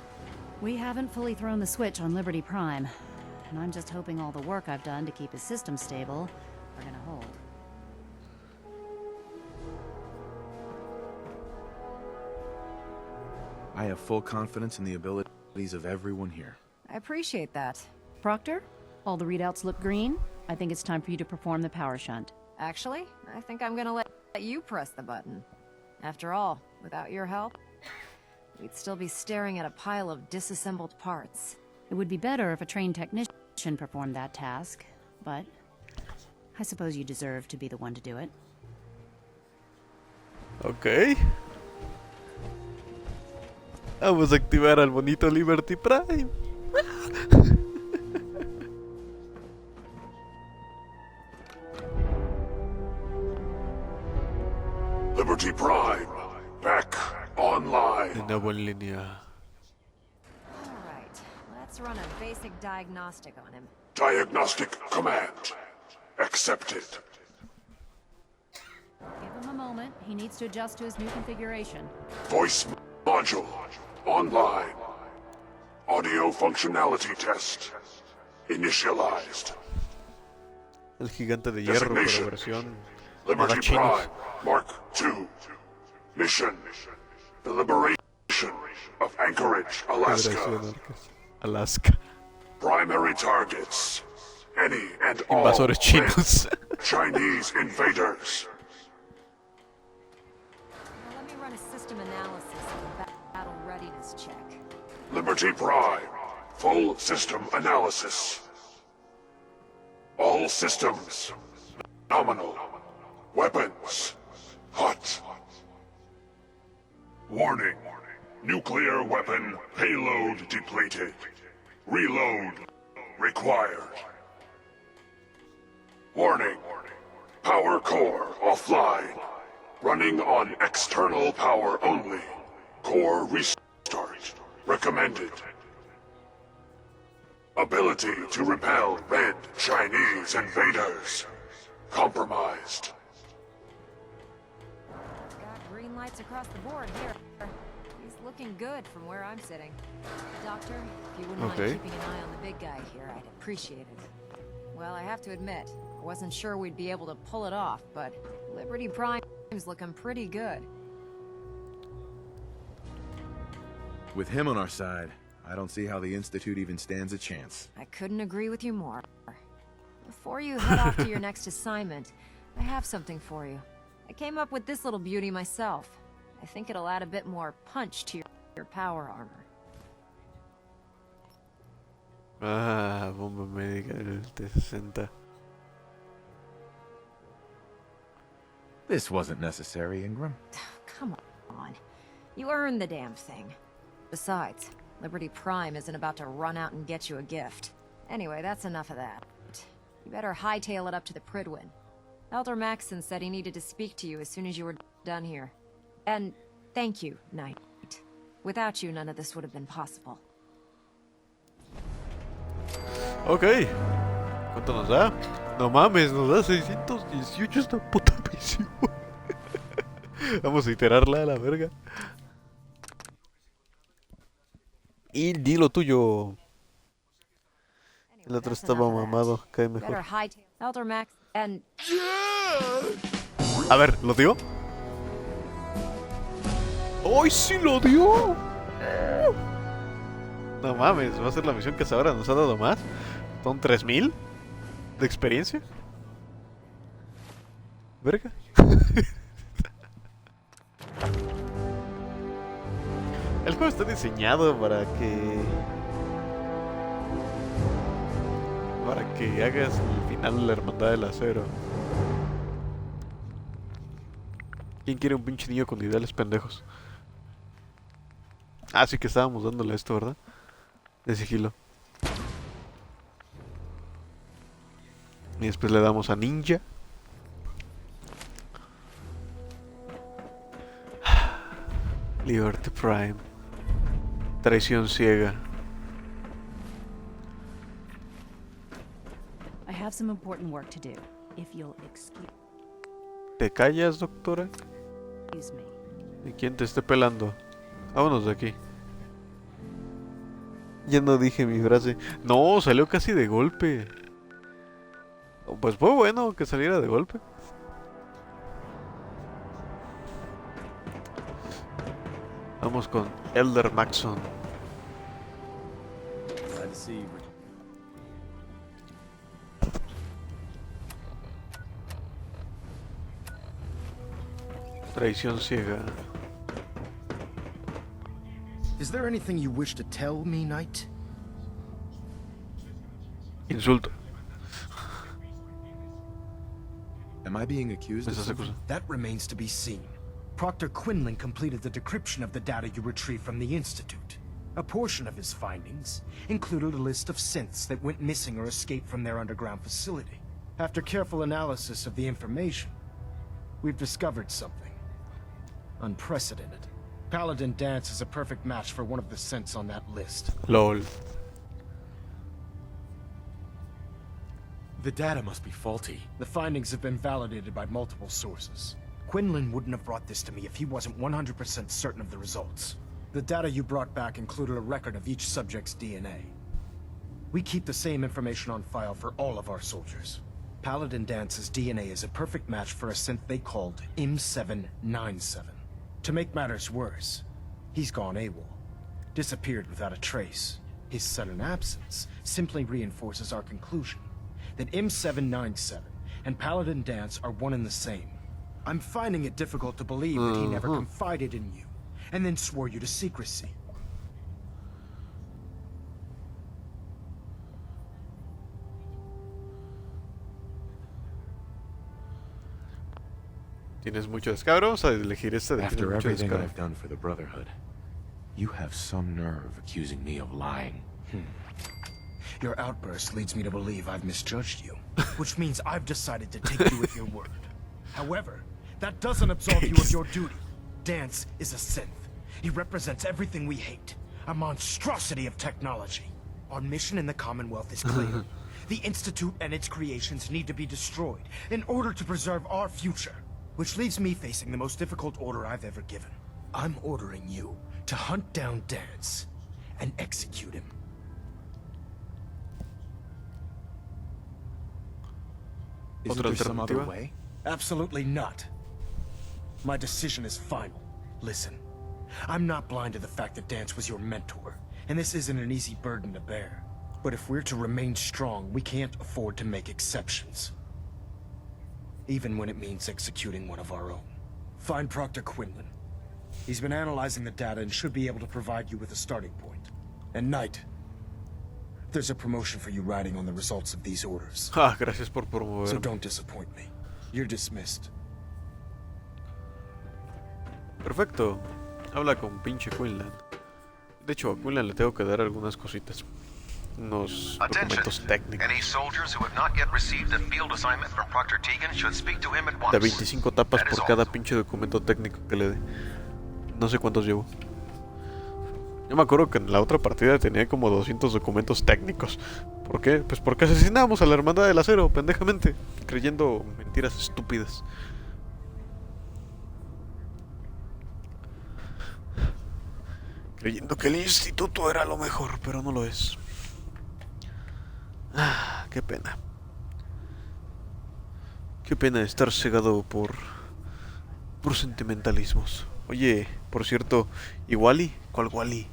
[SPEAKER 17] We haven't fully thrown the switch on Liberty Prime, and I'm just hoping all the work I've done to keep his system stable are gonna hold.
[SPEAKER 5] I have full confidence in the abilities of everyone here.
[SPEAKER 4] I appreciate that.
[SPEAKER 17] Proctor, all the readouts look green. I think it's time for you to perform the power shunt.
[SPEAKER 4] Actually, I think I'm gonna let you press the button. After all, without your help, we'd still be staring at a pile of disassembled parts.
[SPEAKER 17] It would be better if a trained technician performed that task, but I suppose you deserve to be the one to do it.
[SPEAKER 2] Ok. Vamos a activar al bonito Liberty Prime.
[SPEAKER 18] Liberty Prime, back online.
[SPEAKER 2] De nuevo en línea.
[SPEAKER 4] Alright, let's run a basic diagnostic on him.
[SPEAKER 18] Diagnostic command accepted.
[SPEAKER 17] Give him a moment. He needs to adjust to his new configuration.
[SPEAKER 18] Voice module online. Audio functionality test initialized.
[SPEAKER 2] El gigante de hierro, pero versión
[SPEAKER 18] Liberty Prime Mark II. Mission: the liberation of Anchorage, Alaska.
[SPEAKER 2] Alaska.
[SPEAKER 18] Primary targets: any and all
[SPEAKER 2] Invasores chinos.
[SPEAKER 18] Chinese invaders.
[SPEAKER 4] Now let me run a system analysis and a battle readiness check.
[SPEAKER 18] Liberty Prime, full system analysis. All systems nominal. Weapons hot. Warning: nuclear weapon payload depleted. Reload required. Warning: power core offline. Running on external power only. Core restart recommended. Ability to repel red Chinese invaders compromised.
[SPEAKER 4] Got green lights across the board here. He's looking good from where I'm sitting. Doctor, if you wouldn't mind keeping an eye on the big guy here, I'd appreciate it. Well, I have to admit, I wasn't sure we'd be able to pull it off, but Liberty Prime's looking pretty good.
[SPEAKER 5] With him on our side, I don't see how the Institute even stands a chance.
[SPEAKER 4] I couldn't agree with you more. Before you head off to your next assignment, I have something for you. I came up with this little beauty myself. I think it'll add a bit more punch to your power armor.
[SPEAKER 2] Ah, bomba médica del T-60.
[SPEAKER 5] This wasn't necessary, Ingram.
[SPEAKER 4] Come on. You earned the damn thing. Besides, Liberty Prime isn't about to run out and get you a gift. Anyway, that's enough of that. You better hightail it up to the Pridwin. Elder Maxson said he needed to speak to you as soon as you were done here. And thank you, Knight. Without you, none of this would have been possible.
[SPEAKER 2] Ok. ¿Cuánto nos da? No mames, nos da 618 esta puta misión. Vamos a iterarla a la verga. Y di lo tuyo. El otro estaba mamado, cae mejor. A ver, ¿lo dio? ¡Ay, sí lo dio! No mames, va a ser la misión que hasta ahora nos ha dado más. Son 3000 de experiencia. Verga. El juego está diseñado para que hagas el final de la Hermandad del Acero. ¿Quién quiere un pinche niño con ideales pendejos? Ah, sí que estábamos dándole esto, ¿verdad? De sigilo. Y después le damos a Ninja. Liberty Prime. Traición ciega.
[SPEAKER 17] I have some important work to do. If you'll excuse
[SPEAKER 2] ¿Te callas, doctora?
[SPEAKER 17] me.
[SPEAKER 2] ¿Y quién te esté pelando? Vámonos de aquí. Ya no dije mi frase. No, salió casi de golpe. Pues fue bueno que saliera de golpe. Vamos con Elder Maxon.
[SPEAKER 7] Glad to see you.
[SPEAKER 2] Traición ciega.
[SPEAKER 19] Is there anything you wish to tell me, Knight?
[SPEAKER 2] Insulto.
[SPEAKER 5] Am I being accused of something?
[SPEAKER 19] That remains to be seen. Proctor Quinlan completed the decryption of the data you retrieved from the Institute. A portion of his findings included a list of synths that went missing or escaped from their underground facility. After careful analysis of the information, we've discovered something unprecedented. Paladin Danse is a perfect match for one of the synths on that list.
[SPEAKER 2] LOL.
[SPEAKER 19] The data must be faulty. The findings have been validated by multiple sources. Quinlan wouldn't have brought this to me if he wasn't 100% certain of the results. The data you brought back included a record of each subject's DNA. We keep the same information on file for all of our soldiers. Paladin Dance's DNA is a perfect match for a synth they called M797. To make matters worse, he's gone AWOL. Disappeared without a trace. His sudden absence simply reinforces our conclusion that M797 and Paladin Danse are one and the same. I'm finding it difficult to believe that he never confided in you, and then swore you to secrecy.
[SPEAKER 2] Tienes mucho descaro, vamos a elegir este de
[SPEAKER 5] After
[SPEAKER 2] mucho
[SPEAKER 5] everything
[SPEAKER 2] descaro.
[SPEAKER 5] I've done for the Brotherhood, you have some nerve accusing me of lying.
[SPEAKER 19] Your outburst leads me to believe I've misjudged you, which means I've decided to take you at your word. However, that doesn't absolve you of your duty. Danse is a synth. He represents everything we hate, a monstrosity of technology. Our mission in the Commonwealth is clear. The Institute and its creations need to be destroyed in order to preserve our future, which leaves me facing the most difficult order I've ever given. I'm ordering you to hunt down Danse and execute him.
[SPEAKER 5] Isn't there some other way?
[SPEAKER 19] Absolutely not. My decision is final. Listen, I'm not blind to the fact that Danse was your mentor, and this isn't an easy burden to bear. But if we're to remain strong, we can't afford to make exceptions. Even when it means executing one of our own. Find Proctor Quinlan. He's been analyzing the data and should be able to provide you with a starting point. And Knight, there's a promotion for you riding on the results of these orders.
[SPEAKER 2] Ah, gracias por promoverme.
[SPEAKER 19] So don't disappoint me. You're dismissed.
[SPEAKER 2] Perfecto. Habla con pinche Quinlan. De hecho, a Quinlan le tengo que dar algunas cositas. Unos documentos técnicos.
[SPEAKER 3] Any soldiers who have not yet received a field assignment from Proctor Tegan should speak to him at once.
[SPEAKER 2] De 25 tapas por cada pinche documento técnico que le dé. No sé cuántos llevo. Yo me acuerdo que en la otra partida tenía como 200 documentos técnicos. ¿Por qué? Pues porque asesinamos a la Hermandad del Acero, pendejamente, creyendo mentiras estúpidas. Creyendo que el instituto era lo mejor, pero no lo es. Ah, qué pena. Qué pena estar cegado por sentimentalismos. Oye, por cierto, ¿y Wally? ¿Cuál Wally?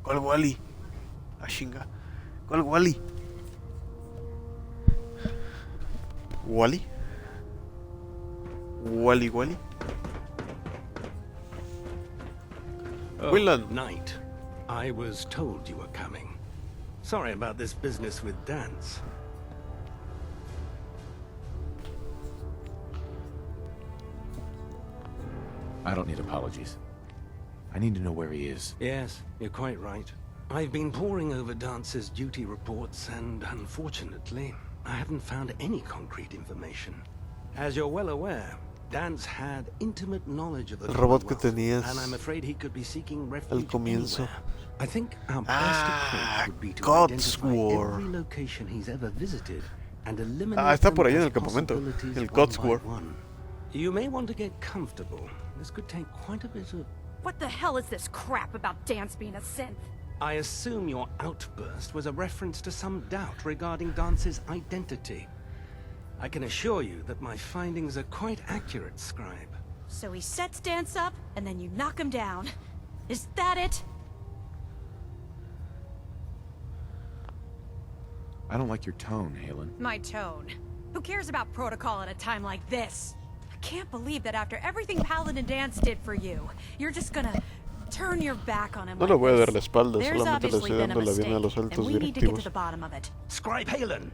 [SPEAKER 2] ¿Cuál Wally? Ah, chinga. ¿Cuál Wally? ¿Wally? ¿Wally Wally? Quinlan.
[SPEAKER 20] Knight, I was told you were coming. Sorry about this business with Danse.
[SPEAKER 5] I don't need apologies. I need to know where he is.
[SPEAKER 20] Yes, you're quite right. I've been poring over Dance's duty reports, and unfortunately, I haven't found any concrete information. As you're well aware, Danse had intimate knowledge of the
[SPEAKER 2] robot que
[SPEAKER 20] Commonwealth,
[SPEAKER 2] tenías
[SPEAKER 20] and I'm afraid he could be seeking refuge
[SPEAKER 2] al comienzo.
[SPEAKER 20] anywhere. I think our best approach would be to identify every location he's ever visited and eliminate
[SPEAKER 2] está por
[SPEAKER 20] them
[SPEAKER 2] ahí en
[SPEAKER 20] as
[SPEAKER 2] el campamento.
[SPEAKER 20] possibilities
[SPEAKER 2] El
[SPEAKER 20] one
[SPEAKER 2] XVIII.
[SPEAKER 20] by one. You may want to get comfortable. This could take quite a bit of...
[SPEAKER 14] What the hell is this crap about Danse being a synth?
[SPEAKER 20] I assume your outburst was a reference to some doubt regarding Dance's identity. I can assure you that my findings are quite accurate, Scribe.
[SPEAKER 14] So he sets Danse up, and then you knock him down. Is that it?
[SPEAKER 5] I don't like your tone, Halen.
[SPEAKER 14] My tone. Who cares about protocol at a time like this? I can't believe that after everything Paladin and Danse did for you, you're just gonna turn your back on him.
[SPEAKER 2] No
[SPEAKER 14] like
[SPEAKER 2] le voy a dar
[SPEAKER 14] this.
[SPEAKER 2] la espalda,
[SPEAKER 14] There's
[SPEAKER 2] solamente le
[SPEAKER 14] obviously
[SPEAKER 2] estoy
[SPEAKER 14] been a
[SPEAKER 2] dando la
[SPEAKER 14] mistake,
[SPEAKER 2] bien a los
[SPEAKER 14] and
[SPEAKER 2] altos
[SPEAKER 14] we need to get to
[SPEAKER 2] directivos.
[SPEAKER 14] the bottom of it.
[SPEAKER 20] Scribe Halen,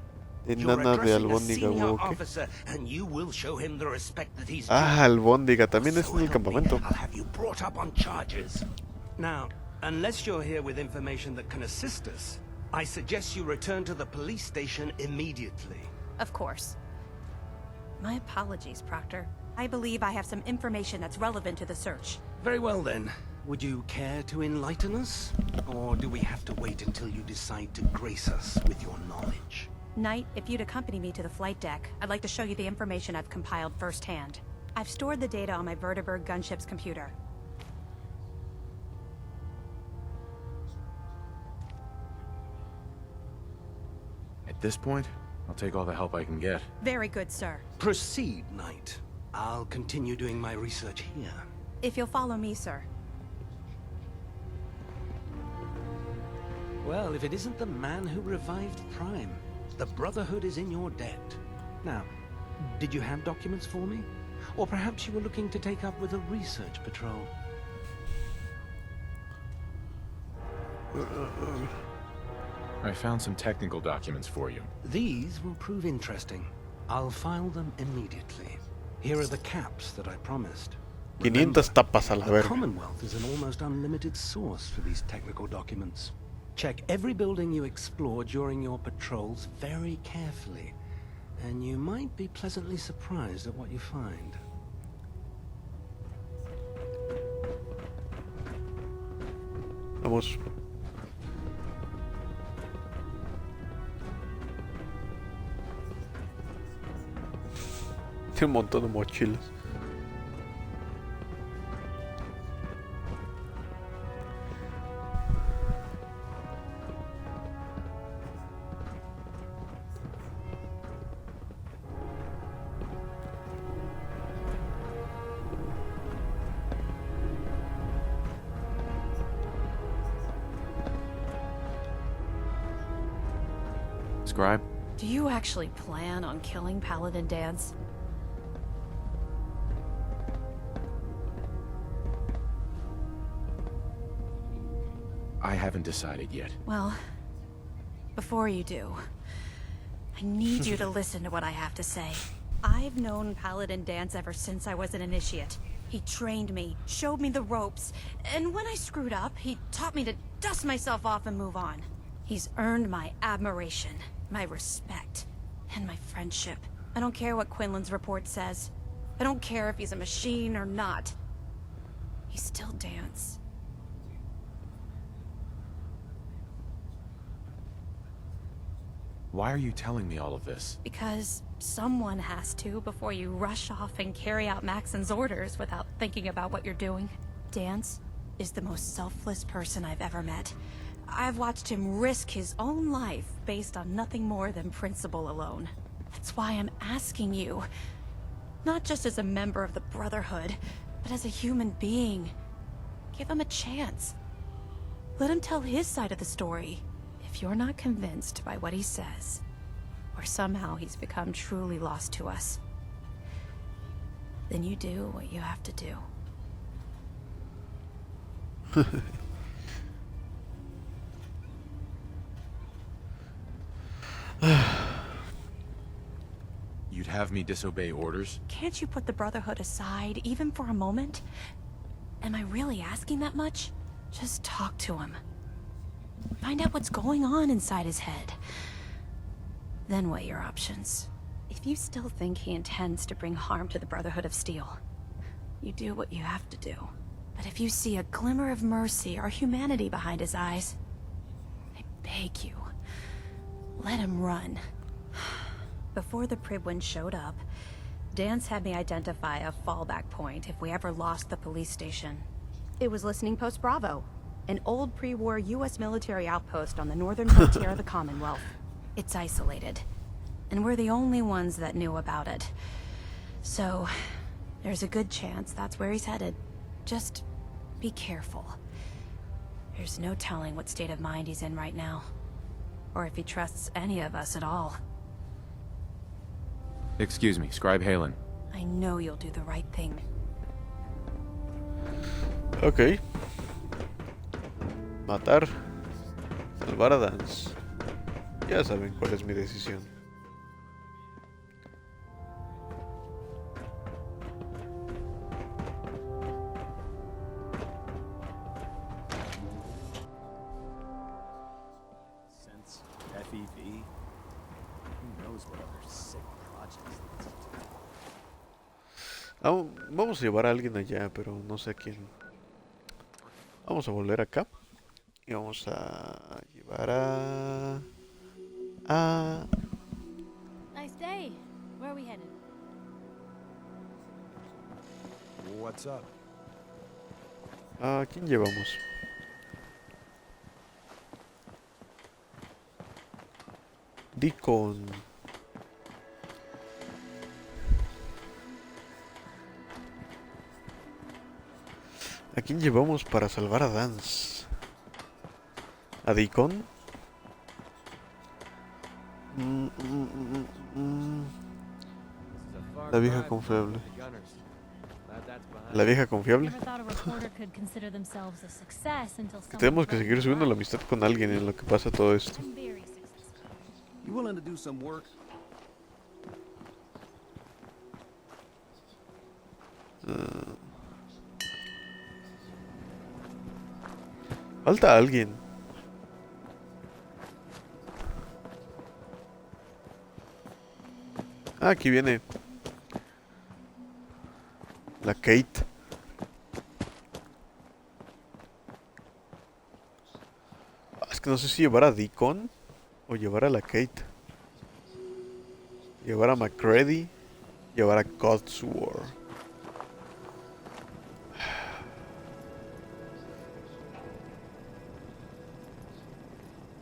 [SPEAKER 2] Enana de albóndiga,
[SPEAKER 20] senior
[SPEAKER 2] ¿qué?
[SPEAKER 20] officer, and you will show him the respect that he's
[SPEAKER 2] Ah, albóndiga, también es en el campamento.
[SPEAKER 20] I'll have you brought up on charges. Now, unless you're here with information that can assist us, I suggest you return to the police station immediately.
[SPEAKER 14] Of course. My apologies, Proctor. I believe I have some information that's relevant to the search.
[SPEAKER 20] Very well then. Would you care to enlighten us? Or do we have to wait until you decide to grace us with your knowledge?
[SPEAKER 14] Knight, if you'd accompany me to the flight deck, I'd like to show you the information I've compiled firsthand. I've stored the data on my Vertibird gunship's computer.
[SPEAKER 5] At this point, I'll take all the help I can get.
[SPEAKER 14] Very good, sir.
[SPEAKER 20] Proceed, Knight. I'll continue doing my research here.
[SPEAKER 14] If you'll follow me, sir.
[SPEAKER 20] Well, if it isn't the man who revived Prime, the Brotherhood is in your debt. Now, did you have documents for me? Or perhaps you were looking to take up with a research patrol?
[SPEAKER 5] I found some technical documents for you.
[SPEAKER 20] These will prove interesting. I'll file them immediately. Here are the caps that I promised.
[SPEAKER 2] 500 tapas a la
[SPEAKER 20] The
[SPEAKER 2] verga.
[SPEAKER 20] Commonwealth is an almost unlimited source for these technical documents. Check every building you explore during your patrols very carefully, and you might be pleasantly surprised at what you find.
[SPEAKER 2] Vamos. Tiene un montón de mochilas.
[SPEAKER 5] Scribe?
[SPEAKER 14] Do you actually plan on killing Paladin Danse?
[SPEAKER 5] I haven't decided yet.
[SPEAKER 14] Well, before you do, I need you to listen to what I have to say. I've known Paladin Danse ever since I was an initiate. He trained me, showed me the ropes, and when I screwed up, he taught me to dust myself off and move on. He's earned my admiration, my respect, and my friendship. I don't care what Quinlan's report says. I don't care if he's a machine or not. He's still Danse.
[SPEAKER 5] Why are you telling me all of this?
[SPEAKER 14] Because someone has to before you rush off and carry out Maxon's orders without thinking about what you're doing. Danse is the most selfless person I've ever met. I've watched him risk his own life based on nothing more than principle alone. That's why I'm asking you, not just as a member of the Brotherhood, but as a human being. Give him a chance. Let him tell his side of the story. If you're not convinced by what he says, or somehow he's become truly lost to us, then you do what you have to do.
[SPEAKER 5] You'd have me disobey orders?
[SPEAKER 14] Can't you put the Brotherhood aside, even for a moment? Am I really asking that much? Just talk to him. Find out what's going on inside his head. Then weigh your options. If you still think he intends to bring harm to the Brotherhood of Steel, you do what you have to do. But if you see a glimmer of mercy or humanity behind his eyes, I beg you, let him run. Before the Pribwin showed up, Danse had me identify a fallback point if we ever lost the police station. It was Listening Post Bravo, an old pre-war US military outpost on the northern frontier of the Commonwealth. It's isolated, and we're the only ones that knew about it. So, there's a good chance that's where he's headed. Just be careful. There's no telling what state of mind he's in right now, or if he trusts any of us at all.
[SPEAKER 5] Excuse me, Scribe Halen.
[SPEAKER 14] I know you'll do the right thing.
[SPEAKER 2] Ok. Matar. Salvar a Danse. Ya saben cuál es mi decisión.
[SPEAKER 7] Since FEV, who knows what other sick projects they
[SPEAKER 2] Vamos a llevar a alguien allá, pero no sé a quién. Vamos a volver acá. Y vamos a llevar a...
[SPEAKER 8] Nice day. Where are we headed?
[SPEAKER 13] What's up?
[SPEAKER 2] ¿A quién llevamos? Deacon. ¿A quién llevamos para salvar a Danse? ¿A Deacon? La vieja confiable. La vieja confiable. Que tenemos que seguir subiendo la amistad con alguien en lo que pasa todo esto.
[SPEAKER 13] You willing to do some work?
[SPEAKER 2] Falta alguien. Ah, aquí viene la Kate. Es que no sé si llevar a Deacon o llevar a la Kate. Llevar a McCready. Llevar a Codsworth.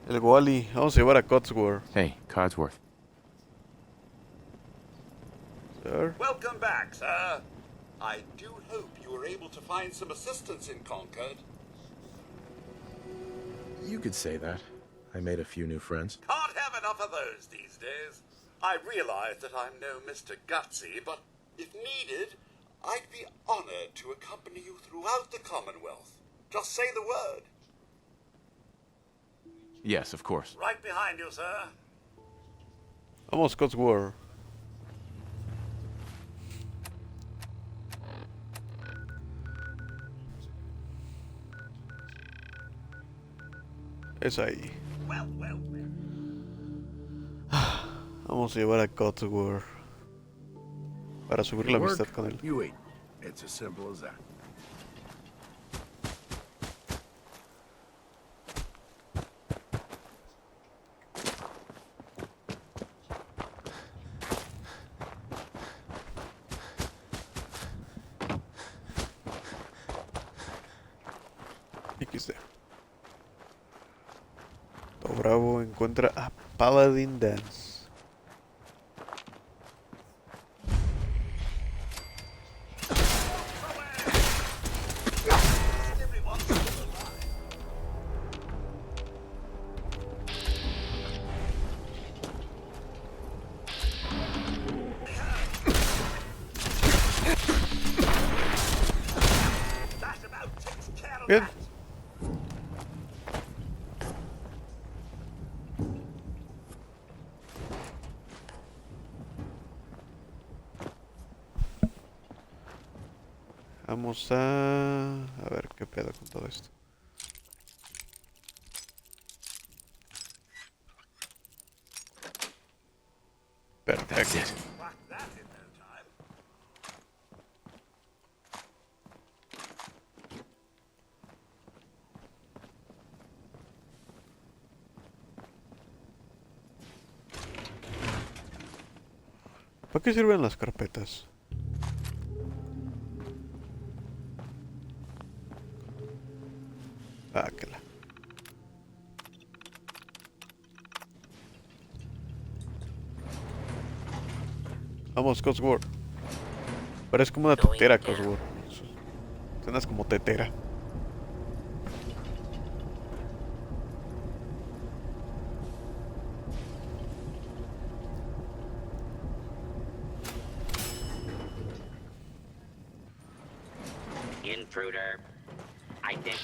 [SPEAKER 2] El Wally. Vamos a llevar a Codsworth.
[SPEAKER 5] Hey, Codsworth.
[SPEAKER 2] Sir?
[SPEAKER 21] Welcome back, sir. I do hope you were able to find some assistance in Concord.
[SPEAKER 5] You could say that. I made a few new friends.
[SPEAKER 21] Can't have enough of those these days. I realize that I'm no Mr. Gutsy, but if needed, I'd be honored to accompany you throughout the Commonwealth. Just say the word.
[SPEAKER 5] Yes, of course.
[SPEAKER 21] Right behind you, sir.
[SPEAKER 2] Vamos, Codsworth. Es ahí. Vamos a llevar a Codsworth para subir la amistad con él.
[SPEAKER 13] You eat. It's as simple as that.
[SPEAKER 2] XD. Todo Bravo encuentra a Paladin Danse. Bien. Vamos a ver qué pedo con todo esto. Perfecto. ¿Para qué sirven las carpetas? Ah, que la. Vamos, Cosworth. Parece como una tetera, Cosworth. Suenas como tetera.
[SPEAKER 1] Intruder. I think.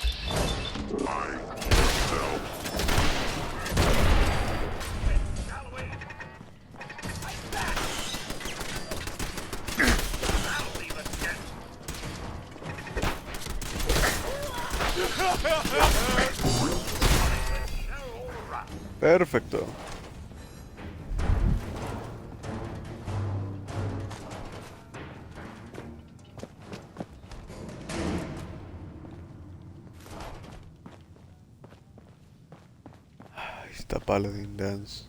[SPEAKER 2] Perfecto. Ahí está Paladin Danse.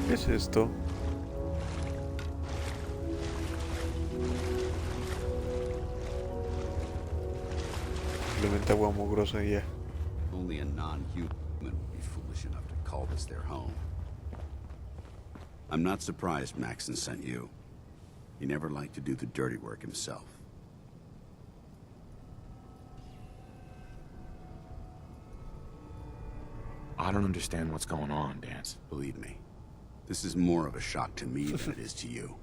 [SPEAKER 2] ¿Qué es esto? Simplemente agua mugrosa y ya.
[SPEAKER 6] Only a non-human would be foolish enough to call this their home. I'm not surprised Maxon sent you. He never liked to do the dirty work himself.
[SPEAKER 22] I don't understand what's going on, Danse.
[SPEAKER 6] Believe me, this is more of a shock to me than it is to you.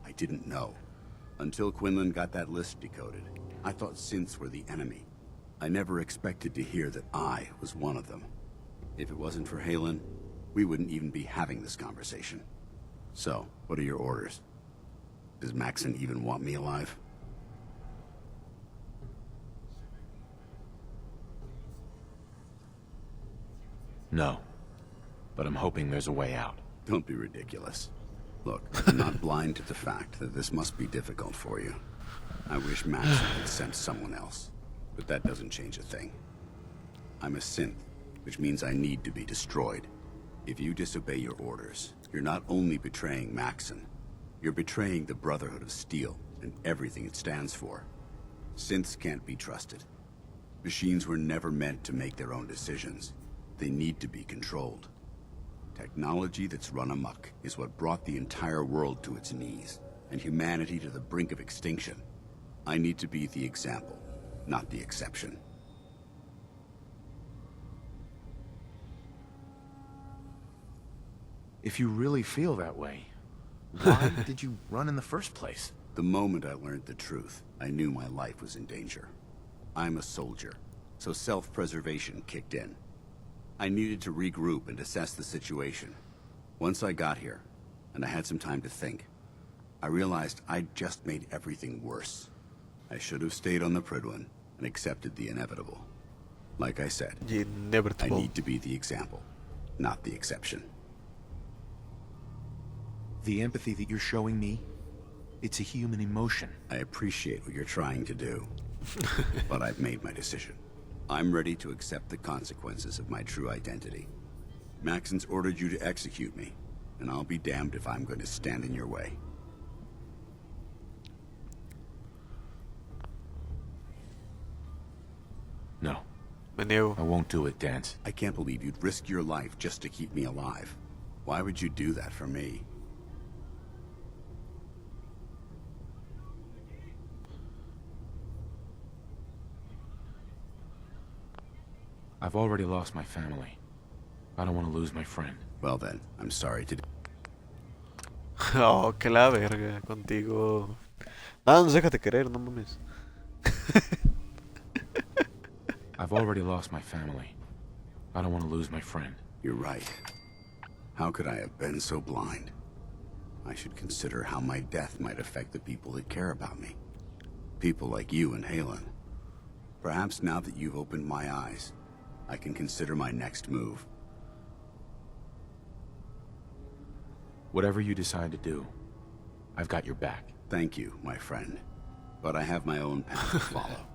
[SPEAKER 6] I didn't know. Until Quinlan got that list decoded, I thought synths were the enemy. I never expected to hear that I was one of them. If it wasn't for Halen, we wouldn't even be having this conversation. So, what are your orders? Does Maxon even want me alive?
[SPEAKER 22] No. But I'm hoping there's a way out.
[SPEAKER 6] Don't be ridiculous. Look, I'm not blind to the fact that this must be difficult for you. I wish Maxon had sent someone else, but that doesn't change a thing. I'm a synth, which means I need to be destroyed. If you disobey your orders, you're not only betraying Maxon, you're betraying the Brotherhood of Steel and everything it stands for. Synths can't be trusted. Machines were never meant to make their own decisions. They need to be controlled. Technology that's run amok is what brought the entire world to its knees, and humanity to the brink of extinction. I need to be the example, not the exception.
[SPEAKER 22] If you really feel that way, why did you run in the first place?
[SPEAKER 6] The moment I learned the truth, I knew my life was in danger. I'm a soldier, so self-preservation kicked in. I needed to regroup and assess the situation. Once I got here, and I had some time to think, I realized I'd just made everything worse. I should have stayed on the Prydwen and accepted the inevitable. Like I said, I need to be the example, not the exception.
[SPEAKER 22] The empathy that you're showing me, it's a human emotion.
[SPEAKER 6] I appreciate what you're trying to do, but I've made my decision. I'm ready to accept the consequences of my true identity. Maxon's ordered you to execute me, and I'll be damned if I'm going to stand in your way.
[SPEAKER 2] Me niego.
[SPEAKER 22] I won't do it, Danse.
[SPEAKER 6] I can't believe you'd risk your life just to keep me alive. Why would you do that for me?
[SPEAKER 22] I've already lost my family. I don't want to lose my friend.
[SPEAKER 6] Well then, I'm sorry to...
[SPEAKER 2] Oh, que la verga contigo. Danse, déjate querer, no mames.
[SPEAKER 22] I've already lost my family. I don't want to lose my friend.
[SPEAKER 6] You're right. How could I have been so blind? I should consider how my death might affect the people that care about me. People like you and Halen. Perhaps now that you've opened my eyes, I can consider my next move.
[SPEAKER 22] Whatever you decide to do, I've got your back.
[SPEAKER 6] Thank you, my friend. But I have my own path to follow.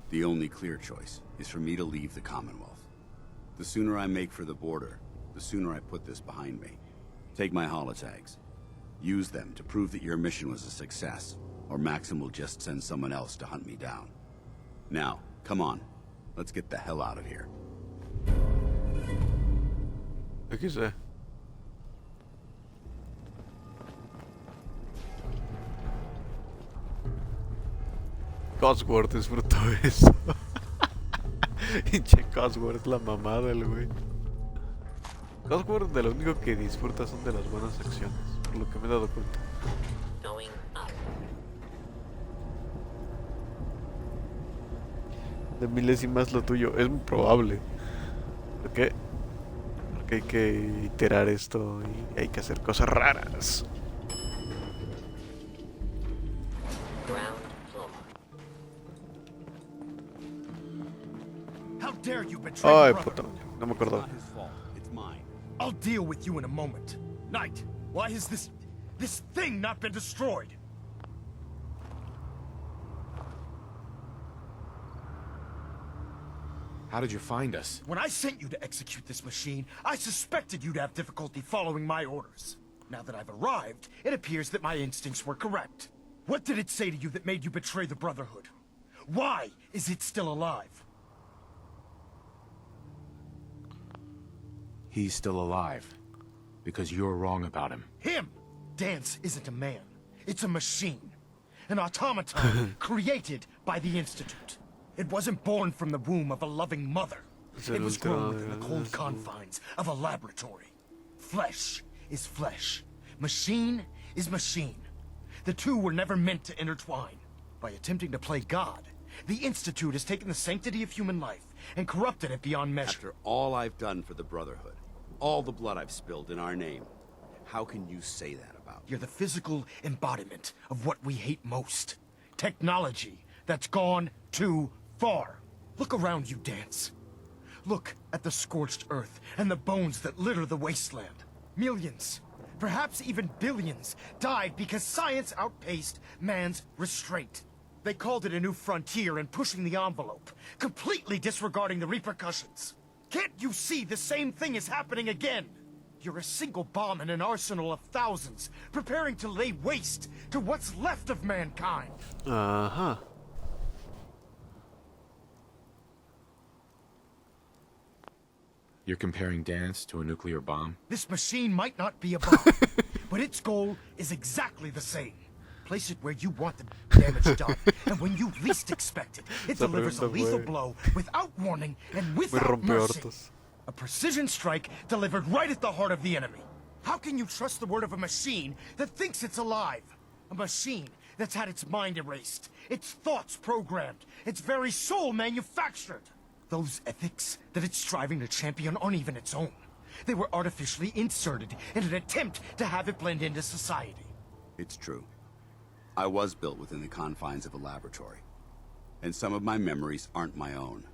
[SPEAKER 6] The only clear choice is for me to leave the Commonwealth. The sooner I make for the border, the sooner I put this behind me. Take my holotags. Use them to prove that your mission was a success, or Maxim will just send someone else to hunt me down. Now, come on. Let's get the hell out of here.
[SPEAKER 2] XVIII. Cosworth disfrutó eso. Pinche Cosworth, la mamada el güey. Cosworth de lo único que disfruta son de las buenas acciones, por lo que me he dado cuenta.
[SPEAKER 1] Going up.
[SPEAKER 2] De milésimas lo tuyo, es muy probable. ¿Por qué? Porque hay que iterar esto y hay que hacer cosas raras.
[SPEAKER 1] Ground floor.
[SPEAKER 19] How dare you betray
[SPEAKER 2] Ay,
[SPEAKER 19] the
[SPEAKER 2] puta,
[SPEAKER 19] Brotherhood?
[SPEAKER 2] no me acordaba.
[SPEAKER 6] It's not his fault. It's mine.
[SPEAKER 19] I'll deal with you in a moment. Knight, why has this thing not been destroyed?
[SPEAKER 22] How did you find us?
[SPEAKER 19] When I sent you to execute this machine, I suspected you'd have difficulty following my orders. Now that I've arrived, it appears that my instincts were correct. What did it say to you that made you betray the Brotherhood? Why is it still alive?
[SPEAKER 22] He's still alive. Because you're wrong about him.
[SPEAKER 19] Him! Danse isn't a man. It's a machine. An automaton created by the Institute. It wasn't born from the womb of a loving mother. It was grown within the cold confines of a laboratory. Flesh is flesh. Machine is machine. The two were never meant to intertwine. By attempting to play God, the Institute has taken the sanctity of human life and corrupted it beyond measure.
[SPEAKER 6] After all I've done for the Brotherhood, all the blood I've spilled in our name, how can you say that about me?
[SPEAKER 19] You're the physical embodiment of what we hate most. Technology that's gone too far. Look around you, Danse. Look at the scorched earth and the bones that litter the wasteland. Millions, perhaps even billions, died because science outpaced man's restraint. They called it a new frontier and pushing the envelope, completely disregarding the repercussions. Can't you see the same thing is happening again? You're a single bomb in an arsenal of thousands, preparing to lay waste to what's left of mankind.
[SPEAKER 2] Uh-huh.
[SPEAKER 22] You're comparing Danse to a nuclear bomb?
[SPEAKER 19] This machine might not be a bomb, but its goal is exactly the same. Place it where you want the damage done, and when you least expect it, it delivers a lethal blow without warning and without mercy. A precision strike delivered right at the heart of the enemy. How can you trust the word of a machine that thinks it's alive? A machine that's had its mind erased, its thoughts programmed, its very soul manufactured. Those ethics that it's striving to champion aren't even its own. They were artificially inserted in an attempt to have it blend into society.
[SPEAKER 6] It's true. I was built within the confines of a laboratory, and some of my memories aren't my own.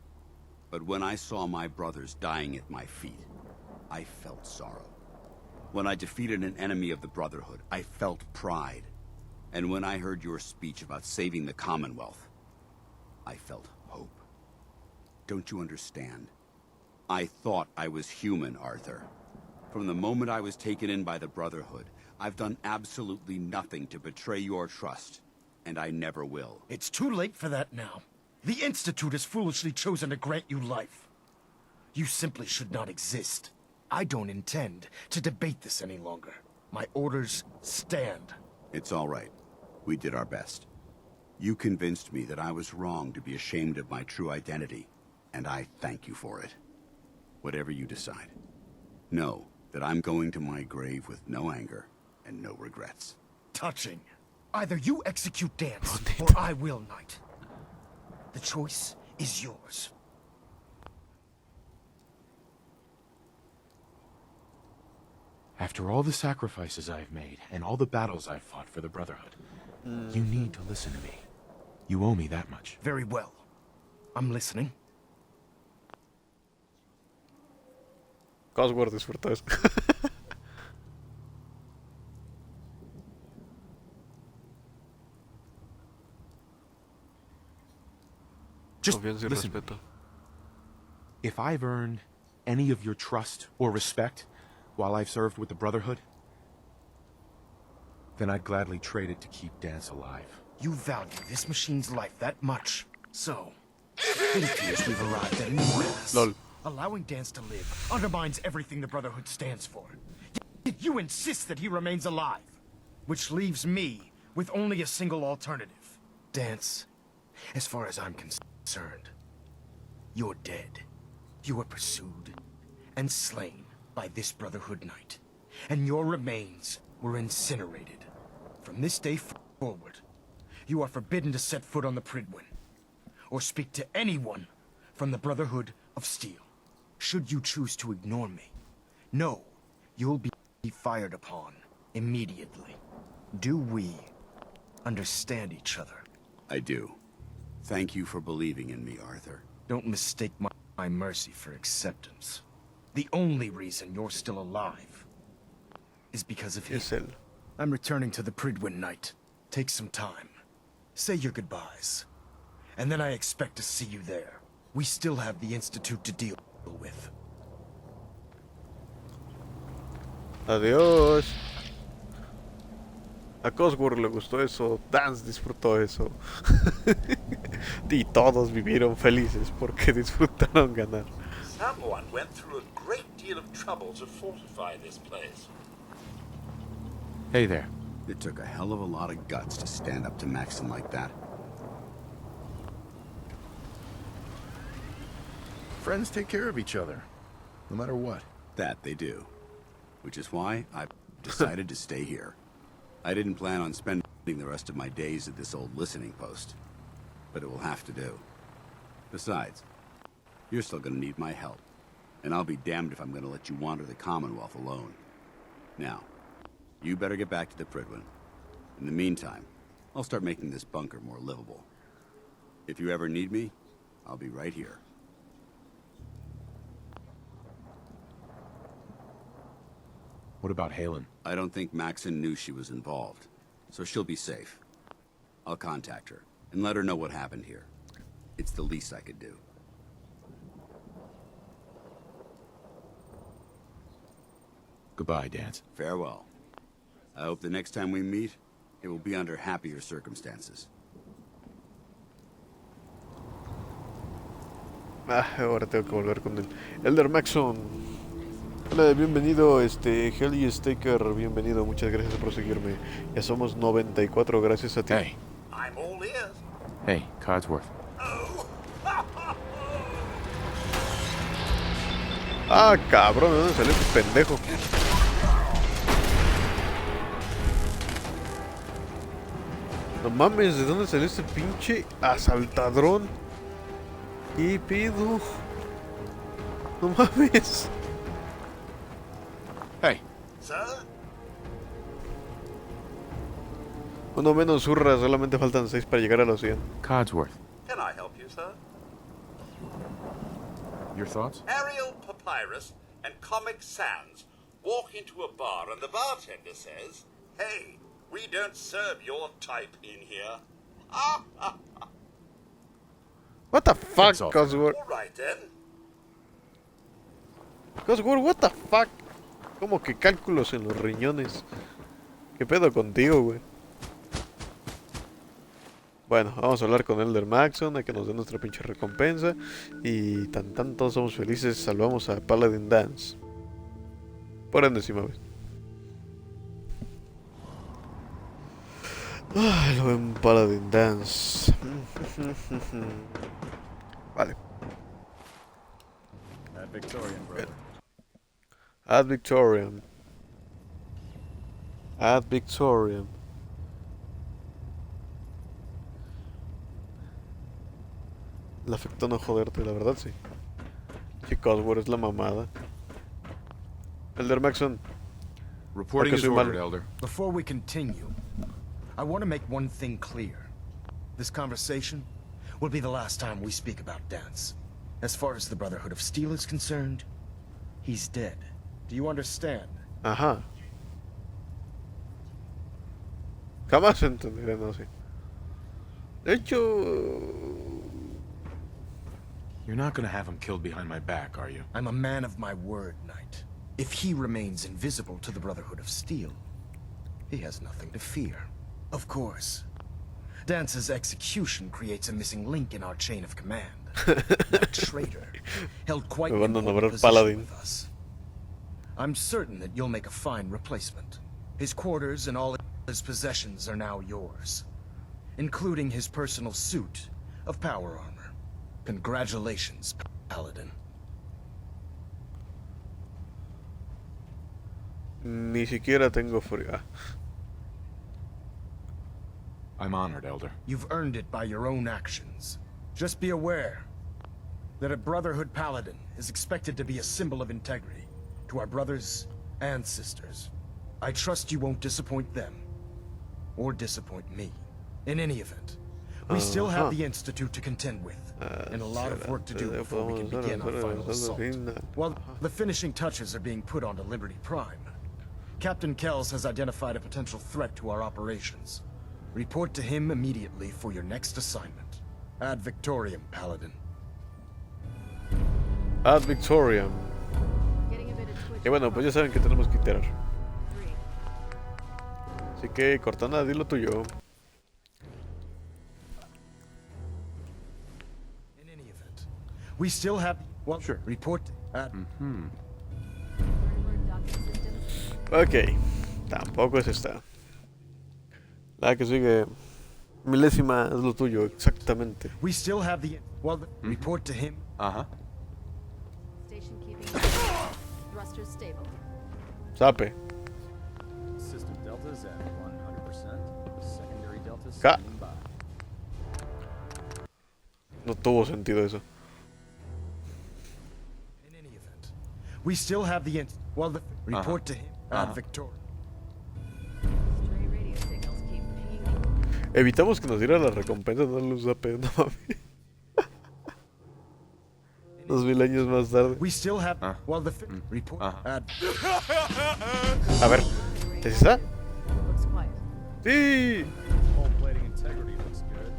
[SPEAKER 6] But when I saw my brothers dying at my feet, I felt sorrow. When I defeated an enemy of the Brotherhood, I felt pride. And when I heard your speech about saving the Commonwealth, I felt hope. Don't you understand? I thought I was human, Arthur. From the moment I was taken in by the Brotherhood, I've done absolutely nothing to betray your trust, and I never will.
[SPEAKER 19] It's too late for that now. The Institute has foolishly chosen to grant you life. You simply should not exist. I don't intend to debate this any longer. My orders stand.
[SPEAKER 6] It's all right. We did our best. You convinced me that I was wrong to be ashamed of my true identity, and I thank you for it. Whatever you decide. Know that I'm going to my grave with no anger and no regrets.
[SPEAKER 19] Touching. Either you execute Danse, or I will, Knight. The choice is yours.
[SPEAKER 22] After all the sacrifices I've made, and all the battles I've fought for the Brotherhood, you need to listen to me. You owe me that much.
[SPEAKER 19] Very well. I'm listening.
[SPEAKER 2] Cosworth disfrutó eso.
[SPEAKER 22] Just listen. If I've earned any of your trust or respect while I've served with the Brotherhood, then I'd gladly trade it to keep Danse alive.
[SPEAKER 19] You value this machine's life that much. So, it appears we've arrived at an impasse.
[SPEAKER 2] Lol.
[SPEAKER 19] Allowing Danse to live undermines everything the Brotherhood stands for. Yet you insist that he remains alive, which leaves me with only a single alternative. Danse, as far as I'm concerned, you're dead. You were pursued and slain by this Brotherhood Knight, and your remains were incinerated. From this day forward, you are forbidden to set foot on the Prydwen, or speak to anyone from the Brotherhood of Steel. Should you choose to ignore me, know you'll be fired upon immediately. Do we understand each other?
[SPEAKER 6] I do. Thank you for believing in me, Arthur.
[SPEAKER 19] Don't mistake my mercy for acceptance. The only reason you're still alive is because of him. I'm returning to the Prydwen Knight. Take some time. Say your goodbyes. And then I expect to see you there. We still have the Institute to deal with.
[SPEAKER 2] Adiós. A Cosworth le gustó eso, Danse disfrutó eso. Y todos vivieron felices porque disfrutaron ganar.
[SPEAKER 21] Someone went through a great deal of trouble to fortify this place.
[SPEAKER 22] Hey there.
[SPEAKER 6] It took a hell of a lot of guts to stand up to Maxon like that.
[SPEAKER 5] Friends take care of each other, no matter what.
[SPEAKER 6] That they do. Which is why I've decided to stay here. I didn't plan on spending the rest of my days at this old listening post, but it will have to do. Besides, you're still gonna need my help, and I'll be damned if I'm gonna let you wander the Commonwealth alone. Now, you better get back to the Prydwen. In the meantime, I'll start making this bunker more livable. If you ever need me, I'll be right here.
[SPEAKER 22] What about Halen?
[SPEAKER 6] I don't think Maxon knew she was involved, so she'll be safe. I'll contact her and let her know what happened here. It's the least I could do.
[SPEAKER 22] Goodbye, Danse.
[SPEAKER 6] Farewell. I hope the next time we meet, it will be under happier circumstances.
[SPEAKER 2] Ahora tengo que volver con él. Elder Maxon. Hola, bienvenido, Heli Staker, bienvenido, muchas gracias por seguirme. Ya somos 94, gracias a ti.
[SPEAKER 22] Hey.
[SPEAKER 21] I'm all ears.
[SPEAKER 22] Hey, Codsworth.
[SPEAKER 2] Ah, cabrón, ¿de dónde salió este pendejo? No mames, ¿de dónde salió este pinche asaltadrón? ¿Qué pedo? No mames.
[SPEAKER 22] Hey.
[SPEAKER 21] Sir?
[SPEAKER 2] Uno menos hurra, solamente faltan 6 para llegar a los 100.
[SPEAKER 22] Codsworth.
[SPEAKER 21] Can I help you, sir?
[SPEAKER 22] Your thoughts?
[SPEAKER 21] Ariel Papyrus and Comic Sans walk into a bar and the bartender says, "Hey, we don't serve your type in here."
[SPEAKER 2] What the fuck, Cosworth?
[SPEAKER 21] All right then.
[SPEAKER 2] Cosworth, what the fuck? Como que cálculos en los riñones. ¿Qué pedo contigo, güey? Bueno, vamos a hablar con Elder Maxon, a que nos dé nuestra pinche recompensa. Y tan todos somos felices, salvamos a Paladin Danse. Por enésima vez. Ay, lo ven Paladin Danse. Vale.
[SPEAKER 7] Ad Victoriam, brother.
[SPEAKER 2] Ad Victoriam. Ad Victoriam. Le afectó no joderte, la verdad sí. Chicos, güey, es la mamada. Elder Maxon.
[SPEAKER 22] Reporting is ordered, Elder.
[SPEAKER 19] Before we continue, I want to make one thing clear. This conversation will be the last time we speak about Danse. As far as the Brotherhood of Steel is concerned, he's dead. Do you understand?
[SPEAKER 2] Ajá. Jamás entenderé, no sé. De hecho...
[SPEAKER 22] You're not gonna have him killed behind my back, are you?
[SPEAKER 19] I'm a man of my word, Knight. If he remains invisible to the Brotherhood of Steel, he has nothing to fear. Of course, Dance's execution creates a missing link in our chain of command. That traitor held quite an important position with us. I'm certain that you'll make a fine replacement. His quarters and all his possessions are now yours, including his personal suit of power armor. Congratulations, Paladin.
[SPEAKER 2] Ni siquiera tengo frío.
[SPEAKER 22] I'm honored, Elder.
[SPEAKER 19] You've earned it by your own actions. Just be aware that a Brotherhood Paladin is expected to be a symbol of integrity to our brothers and sisters. I trust you won't disappoint them, or disappoint me. In any event, we still have the Institute to contend with, and a lot of work to do before we can begin our final assault. While the finishing touches are being put onto Liberty Prime, Captain Kells has identified a potential threat to our operations. Report to him immediately for your next assignment. Ad Victoriam, Paladin.
[SPEAKER 2] Ad Victoriam. Y bueno, pues ya saben que tenemos que iterar. Así que, Cortana, di lo tuyo.
[SPEAKER 19] In any event, we still have... Well, sure. Report at...
[SPEAKER 2] Ok, tampoco es esta. La que sigue, milésima, es lo tuyo, exactamente.
[SPEAKER 19] We still have the... Well, report to him.
[SPEAKER 22] Ajá.
[SPEAKER 8] Station keeping thrusters stable.
[SPEAKER 2] Sape.
[SPEAKER 7] System deltas at 100%. Secondary deltas
[SPEAKER 2] Ca.
[SPEAKER 7] standing by.
[SPEAKER 2] No tuvo sentido eso.
[SPEAKER 19] In any event, we still have the... Well, the... Report to him. Ad Victoriam.
[SPEAKER 8] Stray radio signals keep pinging.
[SPEAKER 2] Evitamos que nos diera la recompensa, no los da pedo, no mames. 2000 años más tarde.
[SPEAKER 19] We still have... Well, the... Report... Ad...
[SPEAKER 2] A ver, ¿es esa?
[SPEAKER 8] Looks quiet.
[SPEAKER 2] ¡Sí!
[SPEAKER 7] Whole plating integrity looks good.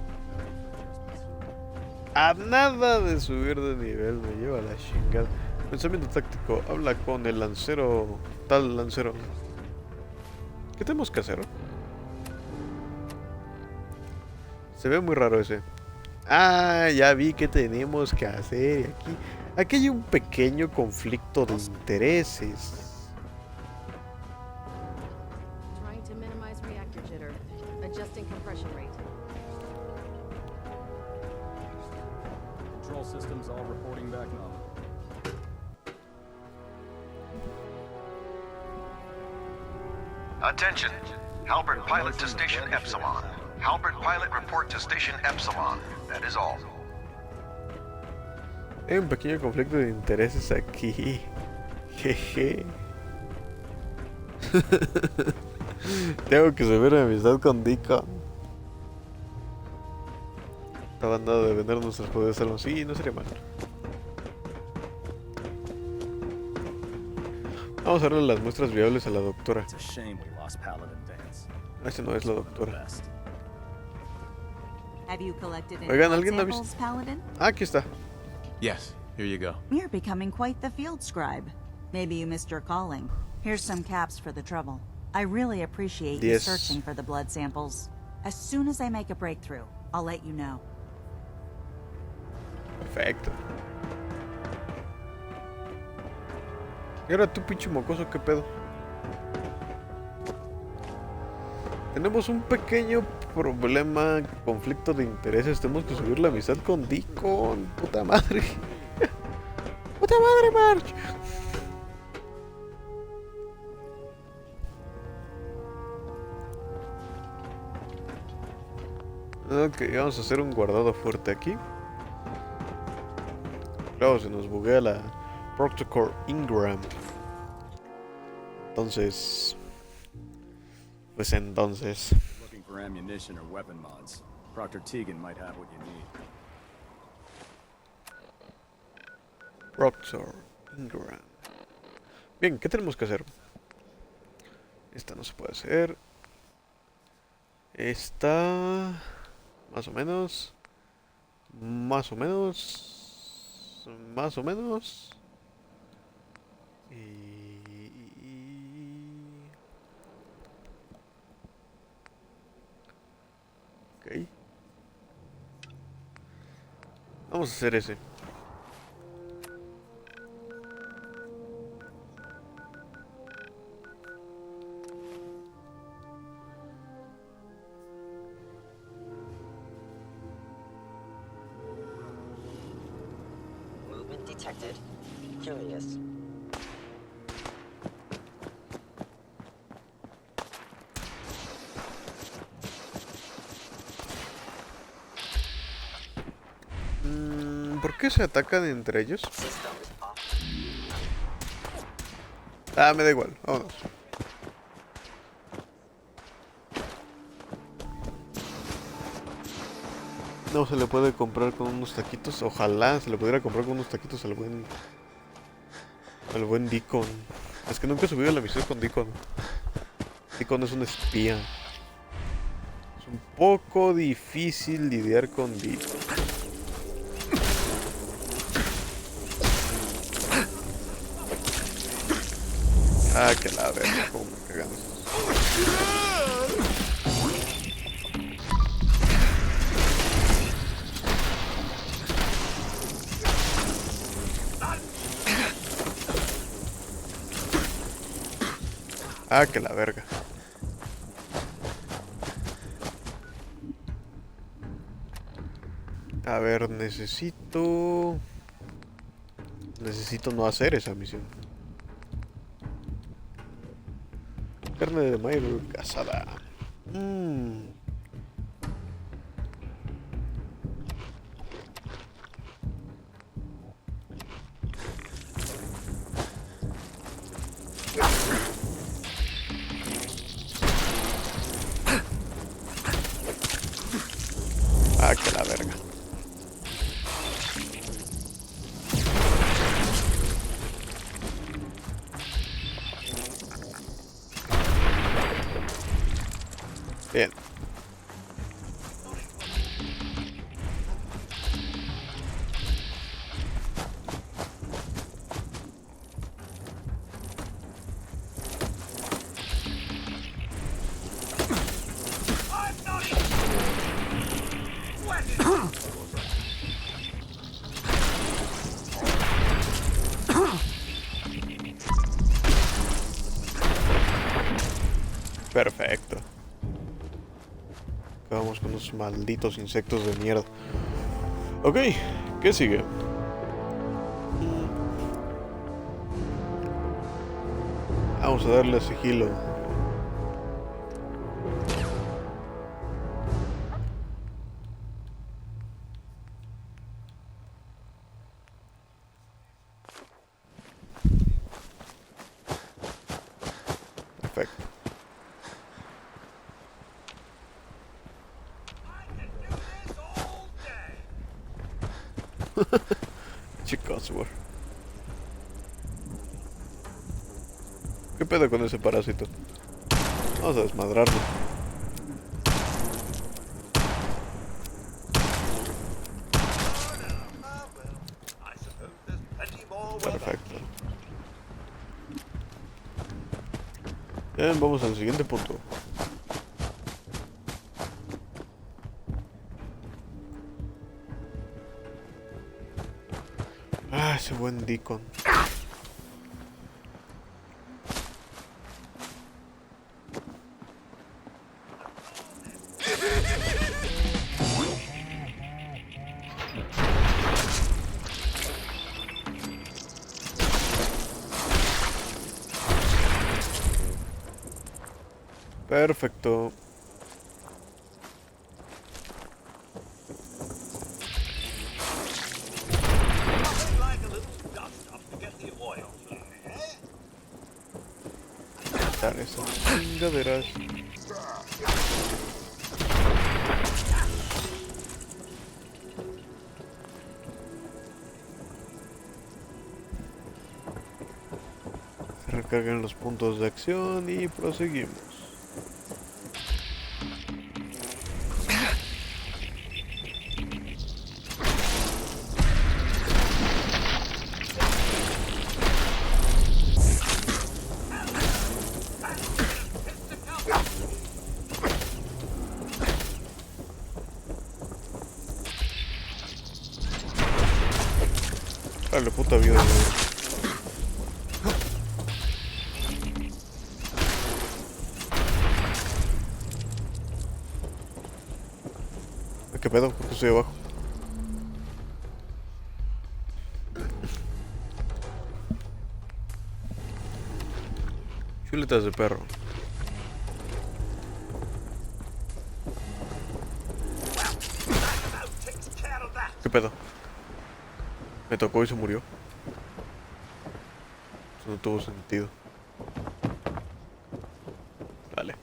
[SPEAKER 2] A nada de subir de nivel, me lleva la chingada. Pensamiento táctico, habla con el lancero, tal lancero. ¿Qué tenemos que hacer? Se ve muy raro ese. Ah, ya vi que tenemos que hacer aquí hay un pequeño conflicto de intereses.
[SPEAKER 8] Trying to minimize reactor jitter. Adjusting compression rate.
[SPEAKER 7] Control systems all reporting back normal.
[SPEAKER 3] Attention. Halbert pilot to station Epsilon. Halbert pilot report to station Epsilon. That is all.
[SPEAKER 2] Hay un pequeño conflicto de intereses aquí. Jeje. Tengo que subir mi amistad con Deacon. Estaba andando de vender nuestras poderes a los... Sí, no sería mal. Vamos a darle las muestras viables a la doctora.
[SPEAKER 7] It's a shame we lost Paladin Danse.
[SPEAKER 2] Esa no es la doctora.
[SPEAKER 11] Have you collected any
[SPEAKER 2] Oigan,
[SPEAKER 11] blood
[SPEAKER 2] ¿alguien ha
[SPEAKER 11] samples,
[SPEAKER 2] visto?
[SPEAKER 11] Paladin?
[SPEAKER 2] Ah, aquí está.
[SPEAKER 22] Yes, here you go.
[SPEAKER 11] You're becoming quite the field scribe. Maybe you missed your calling. Here's some caps for the trouble. I really appreciate you
[SPEAKER 2] Yes.
[SPEAKER 11] searching for the blood samples. As soon as I make a breakthrough, I'll let you know.
[SPEAKER 2] Perfecto. ¿Y ahora tú, pinche mocoso, qué pedo? Tenemos un pequeño problema, conflicto de intereses. Tenemos que subir la amistad con Deacon. Puta madre. Puta madre, March. Ok, vamos a hacer un guardado fuerte aquí. Claro, se nos buguea la Protocol Ingram. Entonces... Pues entonces...
[SPEAKER 7] Looking for ammunition or weapon mods. Proctor Tegan might have what you need.
[SPEAKER 2] Proctor Ingram. Bien, ¿qué tenemos que hacer? Esta no se puede hacer. Esta... Más o menos. Más o menos. Más o menos. Ok. Vamos a hacer ese.
[SPEAKER 1] Movement detected. Curious.
[SPEAKER 2] ¿Por qué se atacan entre ellos? Ah, me da igual, vámonos. No se le puede comprar con unos taquitos. Ojalá se le pudiera comprar con unos taquitos al buen Deacon. Es que nunca he subido la misión con Deacon. Deacon es un espía. Es un poco difícil lidiar con Deacon. Ah, que la verga, cómo me cagan estos. Ah, que la verga. A ver, necesito no hacer esa misión. Carne de maíz casada. Ah, que la verga. Bien. Perfecto. Vamos con los malditos insectos de mierda. Ok, ¿qué sigue? Vamos a darle sigilo. Perfecto. Chicos, güey. ¿Qué pedo con ese parásito? Vamos a desmadrarlo. Perfecto. Bien, vamos al siguiente punto. Ah, ese buen Deacon. Perfecto. Quitar esas chingaderas. Se recargan los puntos de acción y proseguimos. Dale, puta vida. ¿Qué pedo? ¿Por qué estoy abajo? Chuletas de perro. ¿Qué pedo? Me tocó y se murió. Eso no tuvo sentido. Vale.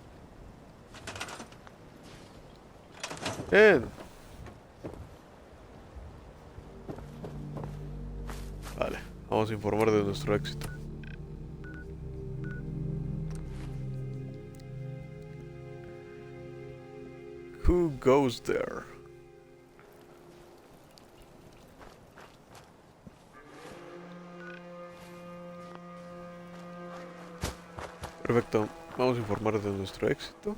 [SPEAKER 2] Bien. Vale, vamos a informar de nuestro éxito. Who goes there? Perfecto, vamos a informar de nuestro éxito.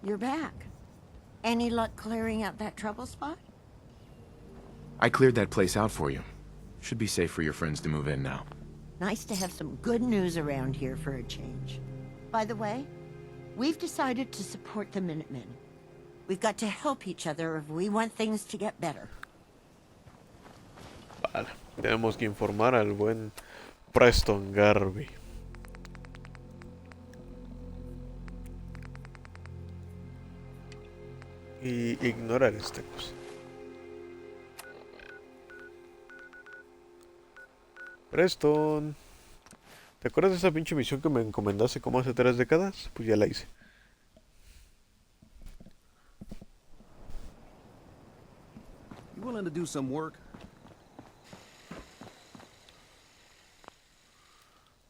[SPEAKER 10] You're back. Any luck clearing out that trouble spot?
[SPEAKER 22] I cleared that place out for you. Should be safe for your friends to move in now.
[SPEAKER 10] Nice to have some good news around here for a change. By the way, we've decided to support the Minutemen. We've got to help each other if we want things to get better.
[SPEAKER 2] Vale, tenemos que informar al buen Preston Garvey. Y ignorar esta cosa. Preston, ¿te acuerdas de esa pinche misión que me encomendaste como hace 3 décadas? Pues ya la hice.
[SPEAKER 7] You willing to do some work?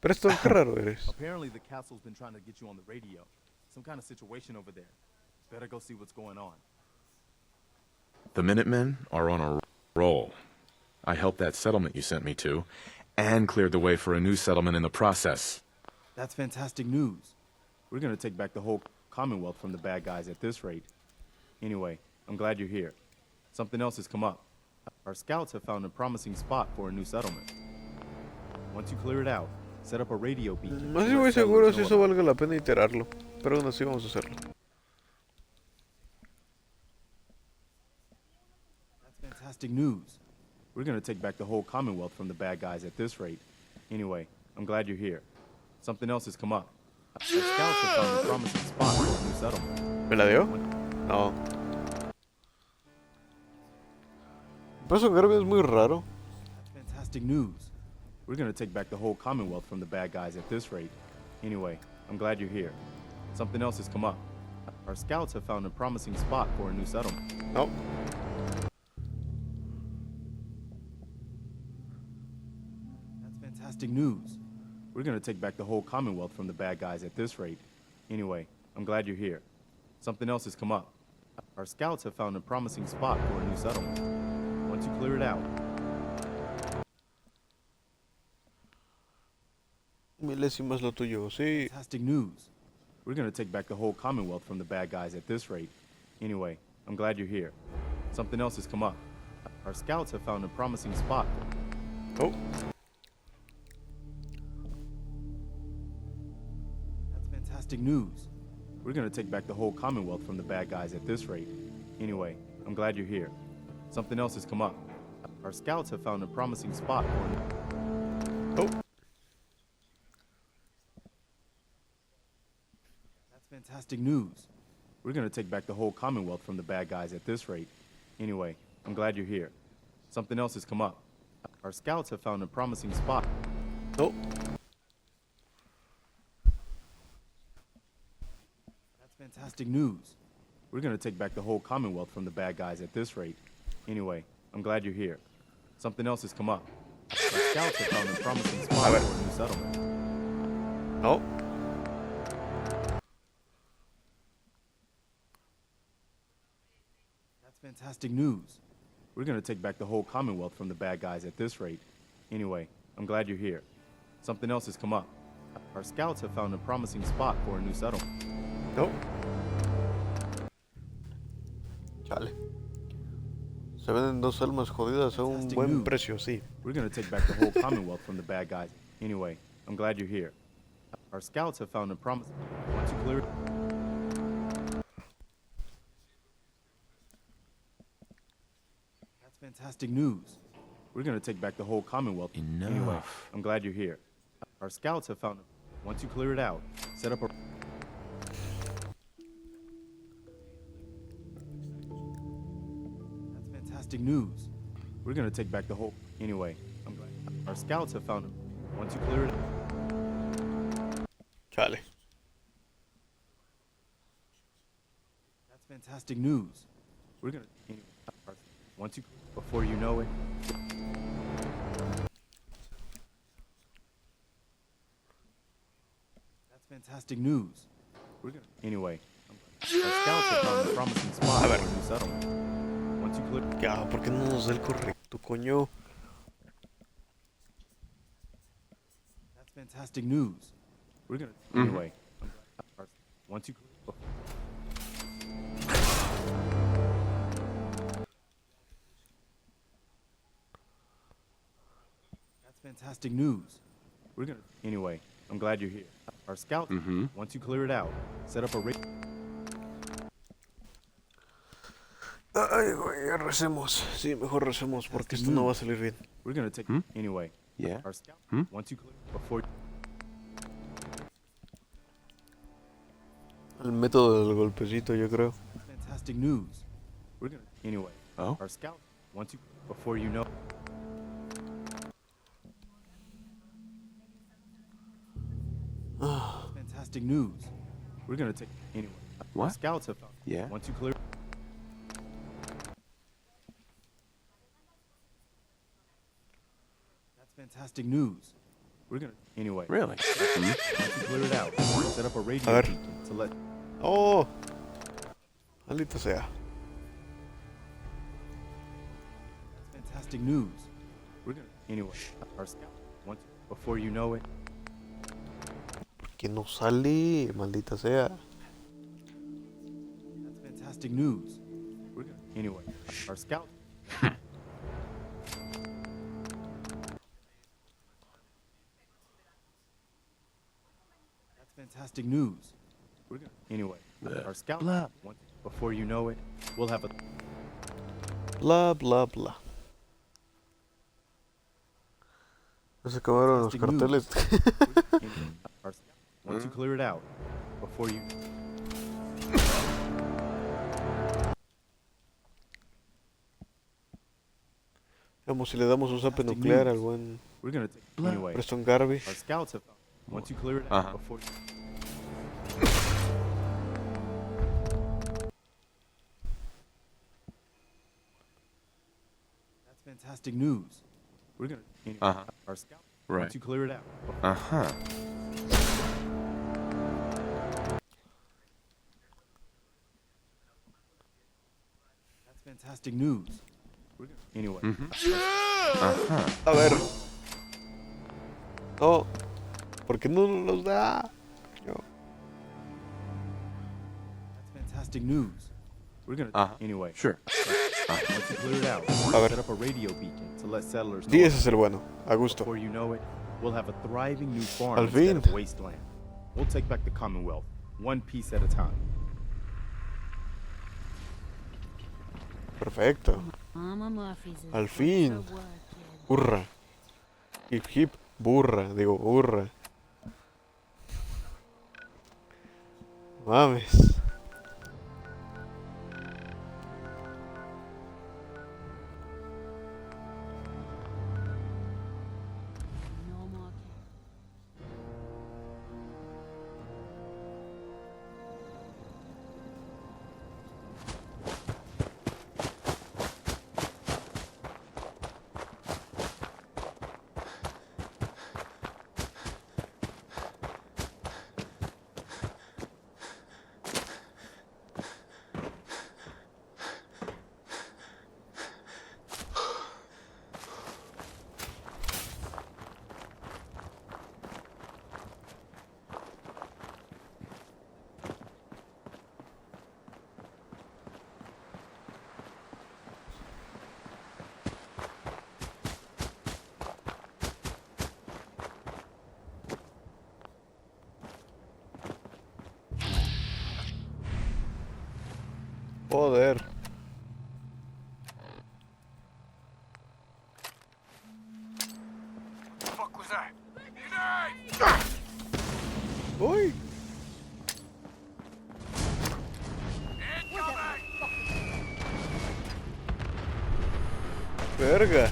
[SPEAKER 2] Preston, qué raro eres.
[SPEAKER 22] Apparently the castle's been trying to get you on the radio. Some kind of situation over there. Better go see what's going on.
[SPEAKER 5] The Minutemen are on a roll. I helped that settlement you sent me to, and cleared the way for a new settlement in the process.
[SPEAKER 22] That's fantastic news. We're gonna take back the whole Commonwealth from the bad guys at this rate. Anyway, I'm glad you're here. Something else has come up. Our scouts have found a promising spot for a new settlement. Once you clear it out, set up a radio beacon.
[SPEAKER 2] No estoy muy seguro si eso valga la pena iterarlo, pero aún así vamos a hacerlo.
[SPEAKER 22] That's fantastic news. We're gonna take back the whole Commonwealth from the bad guys at this rate. Anyway, I'm glad you're here. Something else has come up. Our scouts have found a promising spot for a new settlement.
[SPEAKER 2] ¿Me la dio? No. Preston Garvey es muy raro.
[SPEAKER 22] That's fantastic news. We're gonna take back the whole Commonwealth from the bad guys at this rate. Anyway, I'm glad you're here. Something else has come up. Our scouts have found a promising spot for a new settlement.
[SPEAKER 2] No.
[SPEAKER 22] That's fantastic news. We're gonna take back the whole Commonwealth from the bad guys at this rate. Anyway, I'm glad you're here. Something else has come up. Our scouts have found a promising spot for a new settlement. Once you clear it out.
[SPEAKER 2] Milésimas lo tuyo, sí.
[SPEAKER 22] Fantastic news. We're gonna take back the whole Commonwealth from the bad guys at this rate. Anyway, I'm glad you're here. Something else has come up. Our scouts have found a promising spot.
[SPEAKER 2] Oh.
[SPEAKER 22] That's fantastic news. We're gonna take back the whole Commonwealth from the bad guys at this rate. Anyway, I'm glad you're here. Something else has come up. Our scouts have found a promising spot for...
[SPEAKER 2] Oh.
[SPEAKER 22] That's fantastic news. We're gonna take back the whole Commonwealth from the bad guys at this rate. Anyway, I'm glad you're here. Something else has come up. Our scouts have found a promising spot.
[SPEAKER 2] Oh.
[SPEAKER 22] That's fantastic news. We're gonna take back the whole Commonwealth from the bad guys at this rate. Anyway, I'm glad you're here. Something else has come up. Our scouts have found a promising spot for a new settlement.
[SPEAKER 2] Oh.
[SPEAKER 22] That's fantastic news. We're gonna take back the whole Commonwealth from the bad guys at this rate. Anyway, I'm glad you're here. Something else has come up. Our scouts have found a promising spot for a new settlement.
[SPEAKER 2] Oh. Chale. Se venden dos almas jodidas a un buen precio, sí.
[SPEAKER 22] We're gonna take back the whole Commonwealth from the bad guys. Anyway, I'm glad you're here. Our scouts have found a promise. Once you clear... That's fantastic news. We're gonna take back the whole Commonwealth.
[SPEAKER 5] Enough.
[SPEAKER 22] Anyway, I'm glad you're here. Our scouts have found... Once you clear it out, set up a... That's fantastic news. We're gonna take back the whole... Anyway, I'm glad. Our scouts have found... Once you clear it...
[SPEAKER 2] Chale.
[SPEAKER 22] That's fantastic news. We're gonna... Anyway, once you... Before you know it... That's fantastic news. We're gonna... Anyway, our scouts have found a promising spot for a new settlement. Once you clear...
[SPEAKER 2] Ya, ¿por qué no nos da el correcto, coño?
[SPEAKER 22] That's fantastic news. We're gonna... Anyway, once you... That's fantastic news. We're gonna... Anyway, I'm glad you're here. Our scout... Once you clear it out, set up a...
[SPEAKER 2] Ay, güey, recemos. Sí, mejor recemos porque esto no va a salir bien.
[SPEAKER 22] We're gonna take... Anyway.
[SPEAKER 5] Yeah.
[SPEAKER 22] Our scout... Once you clear... Before...
[SPEAKER 2] El método del golpecito, yo creo.
[SPEAKER 22] Fantastic news. We're gonna... Anyway.
[SPEAKER 5] Oh?
[SPEAKER 22] Our scout... Once you... Before you know... Fantastic news. We're gonna take... Anyway.
[SPEAKER 5] What?
[SPEAKER 22] Our scouts have...
[SPEAKER 5] Yeah.
[SPEAKER 22] Once you clear... That's fantastic news. We're gonna... Anyway.
[SPEAKER 5] Really?
[SPEAKER 22] Once you clear it out, set up a radio
[SPEAKER 2] A ver.
[SPEAKER 22] beacon to let...
[SPEAKER 2] Oh. Maldita sea.
[SPEAKER 22] That's fantastic news. We're gonna... Anyway. Our scout... Once... Before you know it...
[SPEAKER 2] Que no sale, maldita sea.
[SPEAKER 22] That's fantastic news. We're gonna... Anyway. Our scout... That's fantastic news. We're gonna... Anyway. Our scout...
[SPEAKER 5] Blah.
[SPEAKER 22] Once... Before you know it, we'll have a...
[SPEAKER 2] Bla, bla, bla. Ya se acabaron los carteles.
[SPEAKER 22] Once you clear it out, before you...
[SPEAKER 2] Vamos, si le damos un zape nuclear al buen
[SPEAKER 22] We're gonna take... Anyway.
[SPEAKER 2] Preston Garvey.
[SPEAKER 22] Our scouts have... Once you clear it out, before... That's fantastic news. We're gonna... Anyway, our scout...
[SPEAKER 5] Right.
[SPEAKER 22] Once you clear it out... That's fantastic news. We're gonna... Anyway.
[SPEAKER 2] A ver. No. ¿Por qué no nos da? No.
[SPEAKER 22] That's fantastic news. We're gonna anyway.
[SPEAKER 5] Sure.
[SPEAKER 22] Once you clear it out,
[SPEAKER 2] A ver.
[SPEAKER 22] set up a radio beacon to let settlers know.
[SPEAKER 2] Sí, ese es el bueno. A gusto.
[SPEAKER 22] Before you know it, we'll have a thriving new farm
[SPEAKER 2] Al
[SPEAKER 22] instead
[SPEAKER 2] fin.
[SPEAKER 20] Pues
[SPEAKER 22] of wasteland. We'll take back the Commonwealth, one piece at a time.
[SPEAKER 2] Perfecto. Al fin. Hurra. Hip hip. Burra. Digo, hurra. Mames. Joder.
[SPEAKER 18] Fuck was that?
[SPEAKER 2] Uy. Verga.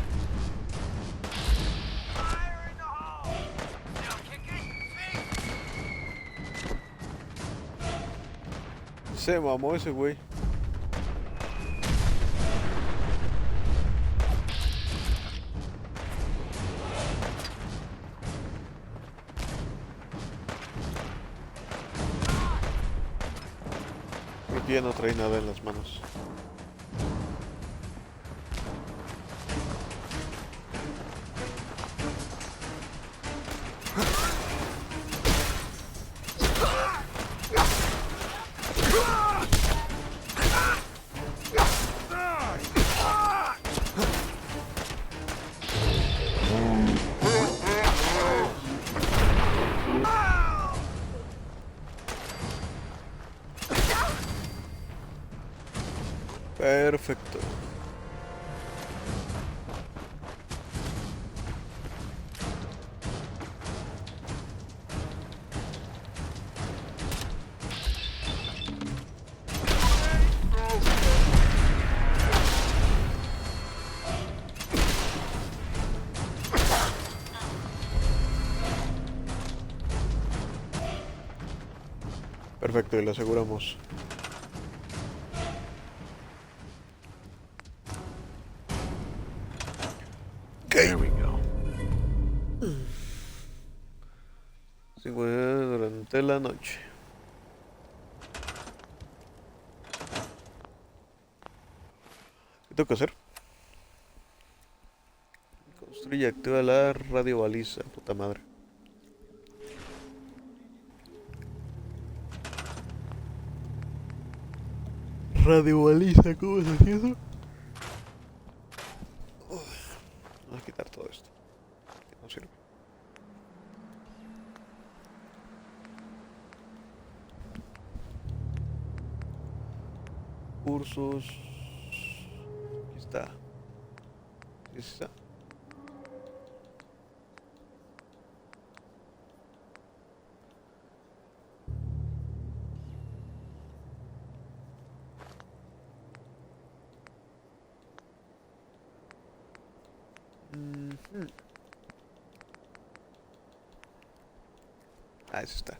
[SPEAKER 2] Se mamó ese güey. Mi tía no trae nada en las manos. Perfecto. Perfecto, y lo aseguramos.
[SPEAKER 5] There we go.
[SPEAKER 2] 50 durante la noche. ¿Qué tengo que hacer? Construye y activa la radio baliza, puta madre. Radio baliza, ¿cómo se hace eso? Vamos a quitar todo esto. Que no sirve. Cursos. Aquí está. Aquí está. Ah, eso está.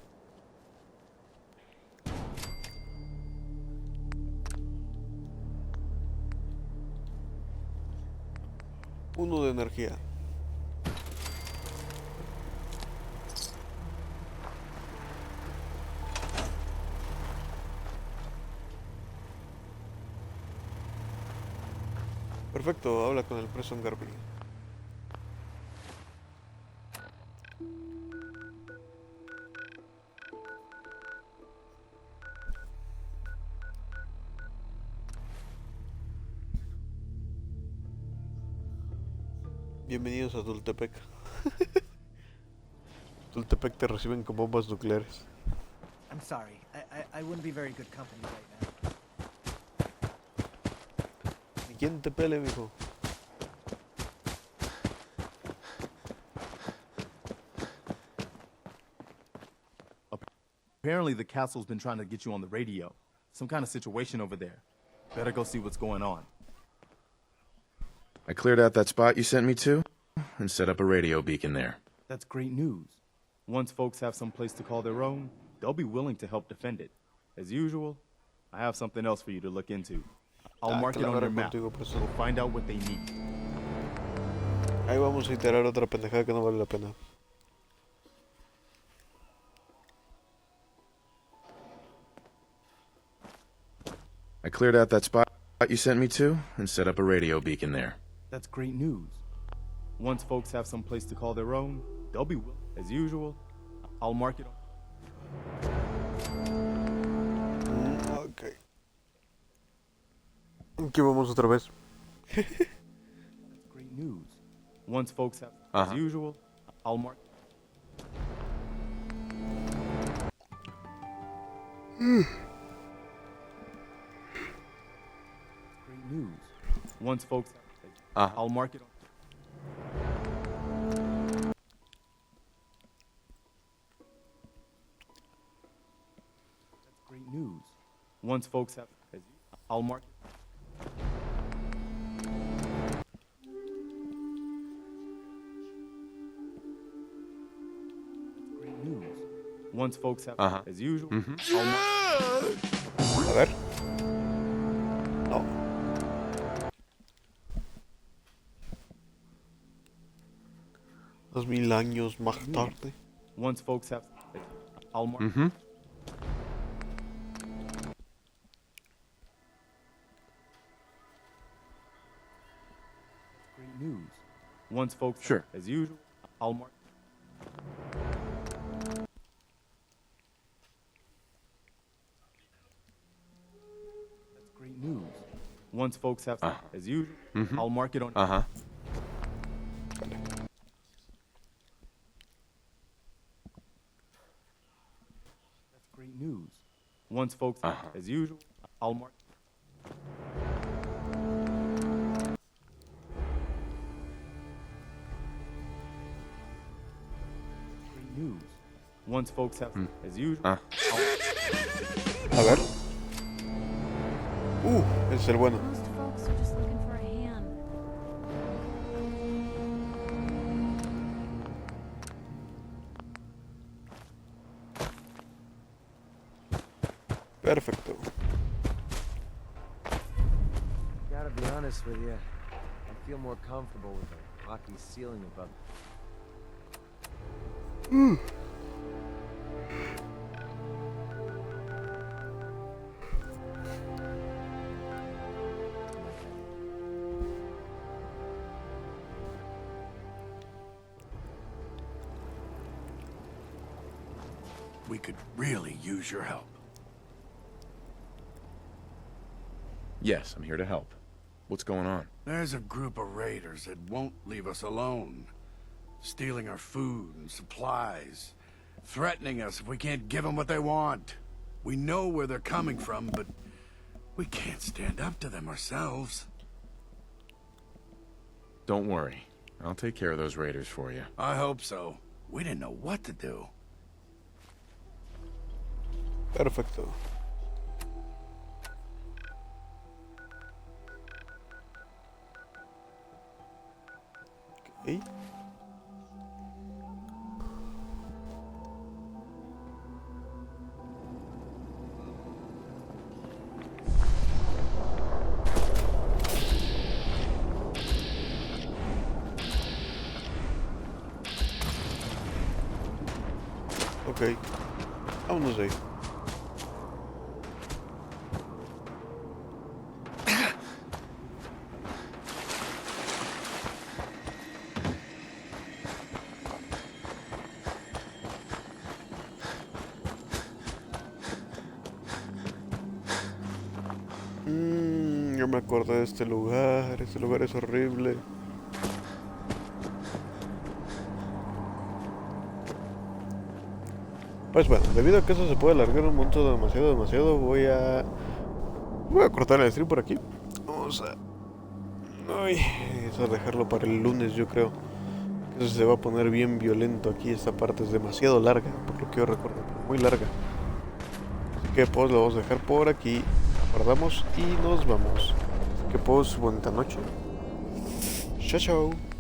[SPEAKER 2] Uno de energía. Perfecto, habla con el preso en Garby. Bienvenidos a Tultepec. Tultepec te reciben con bombas nucleares.
[SPEAKER 7] I'm sorry. I wouldn't be very good company right now.
[SPEAKER 2] ¿Y quién te pele, mijo?
[SPEAKER 22] Apparently the castle's been trying to get you on the radio. Some kind of situation over there. Better go see what's going on.
[SPEAKER 5] I cleared out that spot you sent me to and set up a radio beacon there.
[SPEAKER 22] That's great news. Once folks have some place to call their own, they'll be willing to help defend it. As usual, I have something else for you to look into. I'll mark it on your map. We'll find out what they need.
[SPEAKER 2] Ahí vamos a iterar otra pendejada que no vale la pena.
[SPEAKER 5] I cleared out that spot you sent me to and set up a radio beacon there.
[SPEAKER 22] That's great news. Once folks have some place to call their own, they'll be willing. As usual, I'll mark it on.
[SPEAKER 2] Ok. Aquí vamos otra vez.
[SPEAKER 22] That's great news. Once folks have, as usual, I'll mark. Great news. Once folks, I'll mark it on. That's great news. Once folks have, I'll mark. Great news. Once folks have, as usual, I'll mark.
[SPEAKER 2] A ver. No. 2000 años más tarde.
[SPEAKER 22] Once folks have, I'll mark. Great news. Once folks have, as usual, I'll mark. That's great news. Once folks have, as usual, I'll mark it on. That's great news. Once folks have, as usual, I'll mark. Great news. Once folks have, as usual,
[SPEAKER 2] A ver. Ese es el bueno.
[SPEAKER 17] Most folks are just looking for a hand.
[SPEAKER 2] Perfecto.
[SPEAKER 7] Gotta be honest with you. I feel more comfortable with a rocky ceiling above.
[SPEAKER 18] We could really use your help.
[SPEAKER 5] Yes, I'm here to help. What's going on?
[SPEAKER 18] There's a group of raiders that won't leave us alone. Stealing our food and supplies. Threatening us if we can't give them what they want. We know where they're coming from, but we can't stand up to them ourselves.
[SPEAKER 5] Don't worry. I'll take care of those raiders for you.
[SPEAKER 18] I hope so. We didn't know what to do.
[SPEAKER 2] Perfecto. Ok. Ok. Vámonos de ahí. Yo me acordé de este lugar es horrible. Pues bueno, debido a que eso se puede alargar un montón demasiado, voy a cortar el stream por aquí. Vamos a... Ay, eso a dejarlo para el lunes, yo creo. Eso se va a poner bien violento aquí. Esta parte es demasiado larga, por lo que yo recuerdo, muy larga. Así que pues lo vamos a dejar por aquí. Guardamos y nos vamos. Así que pues, buena noche. Chao, chao.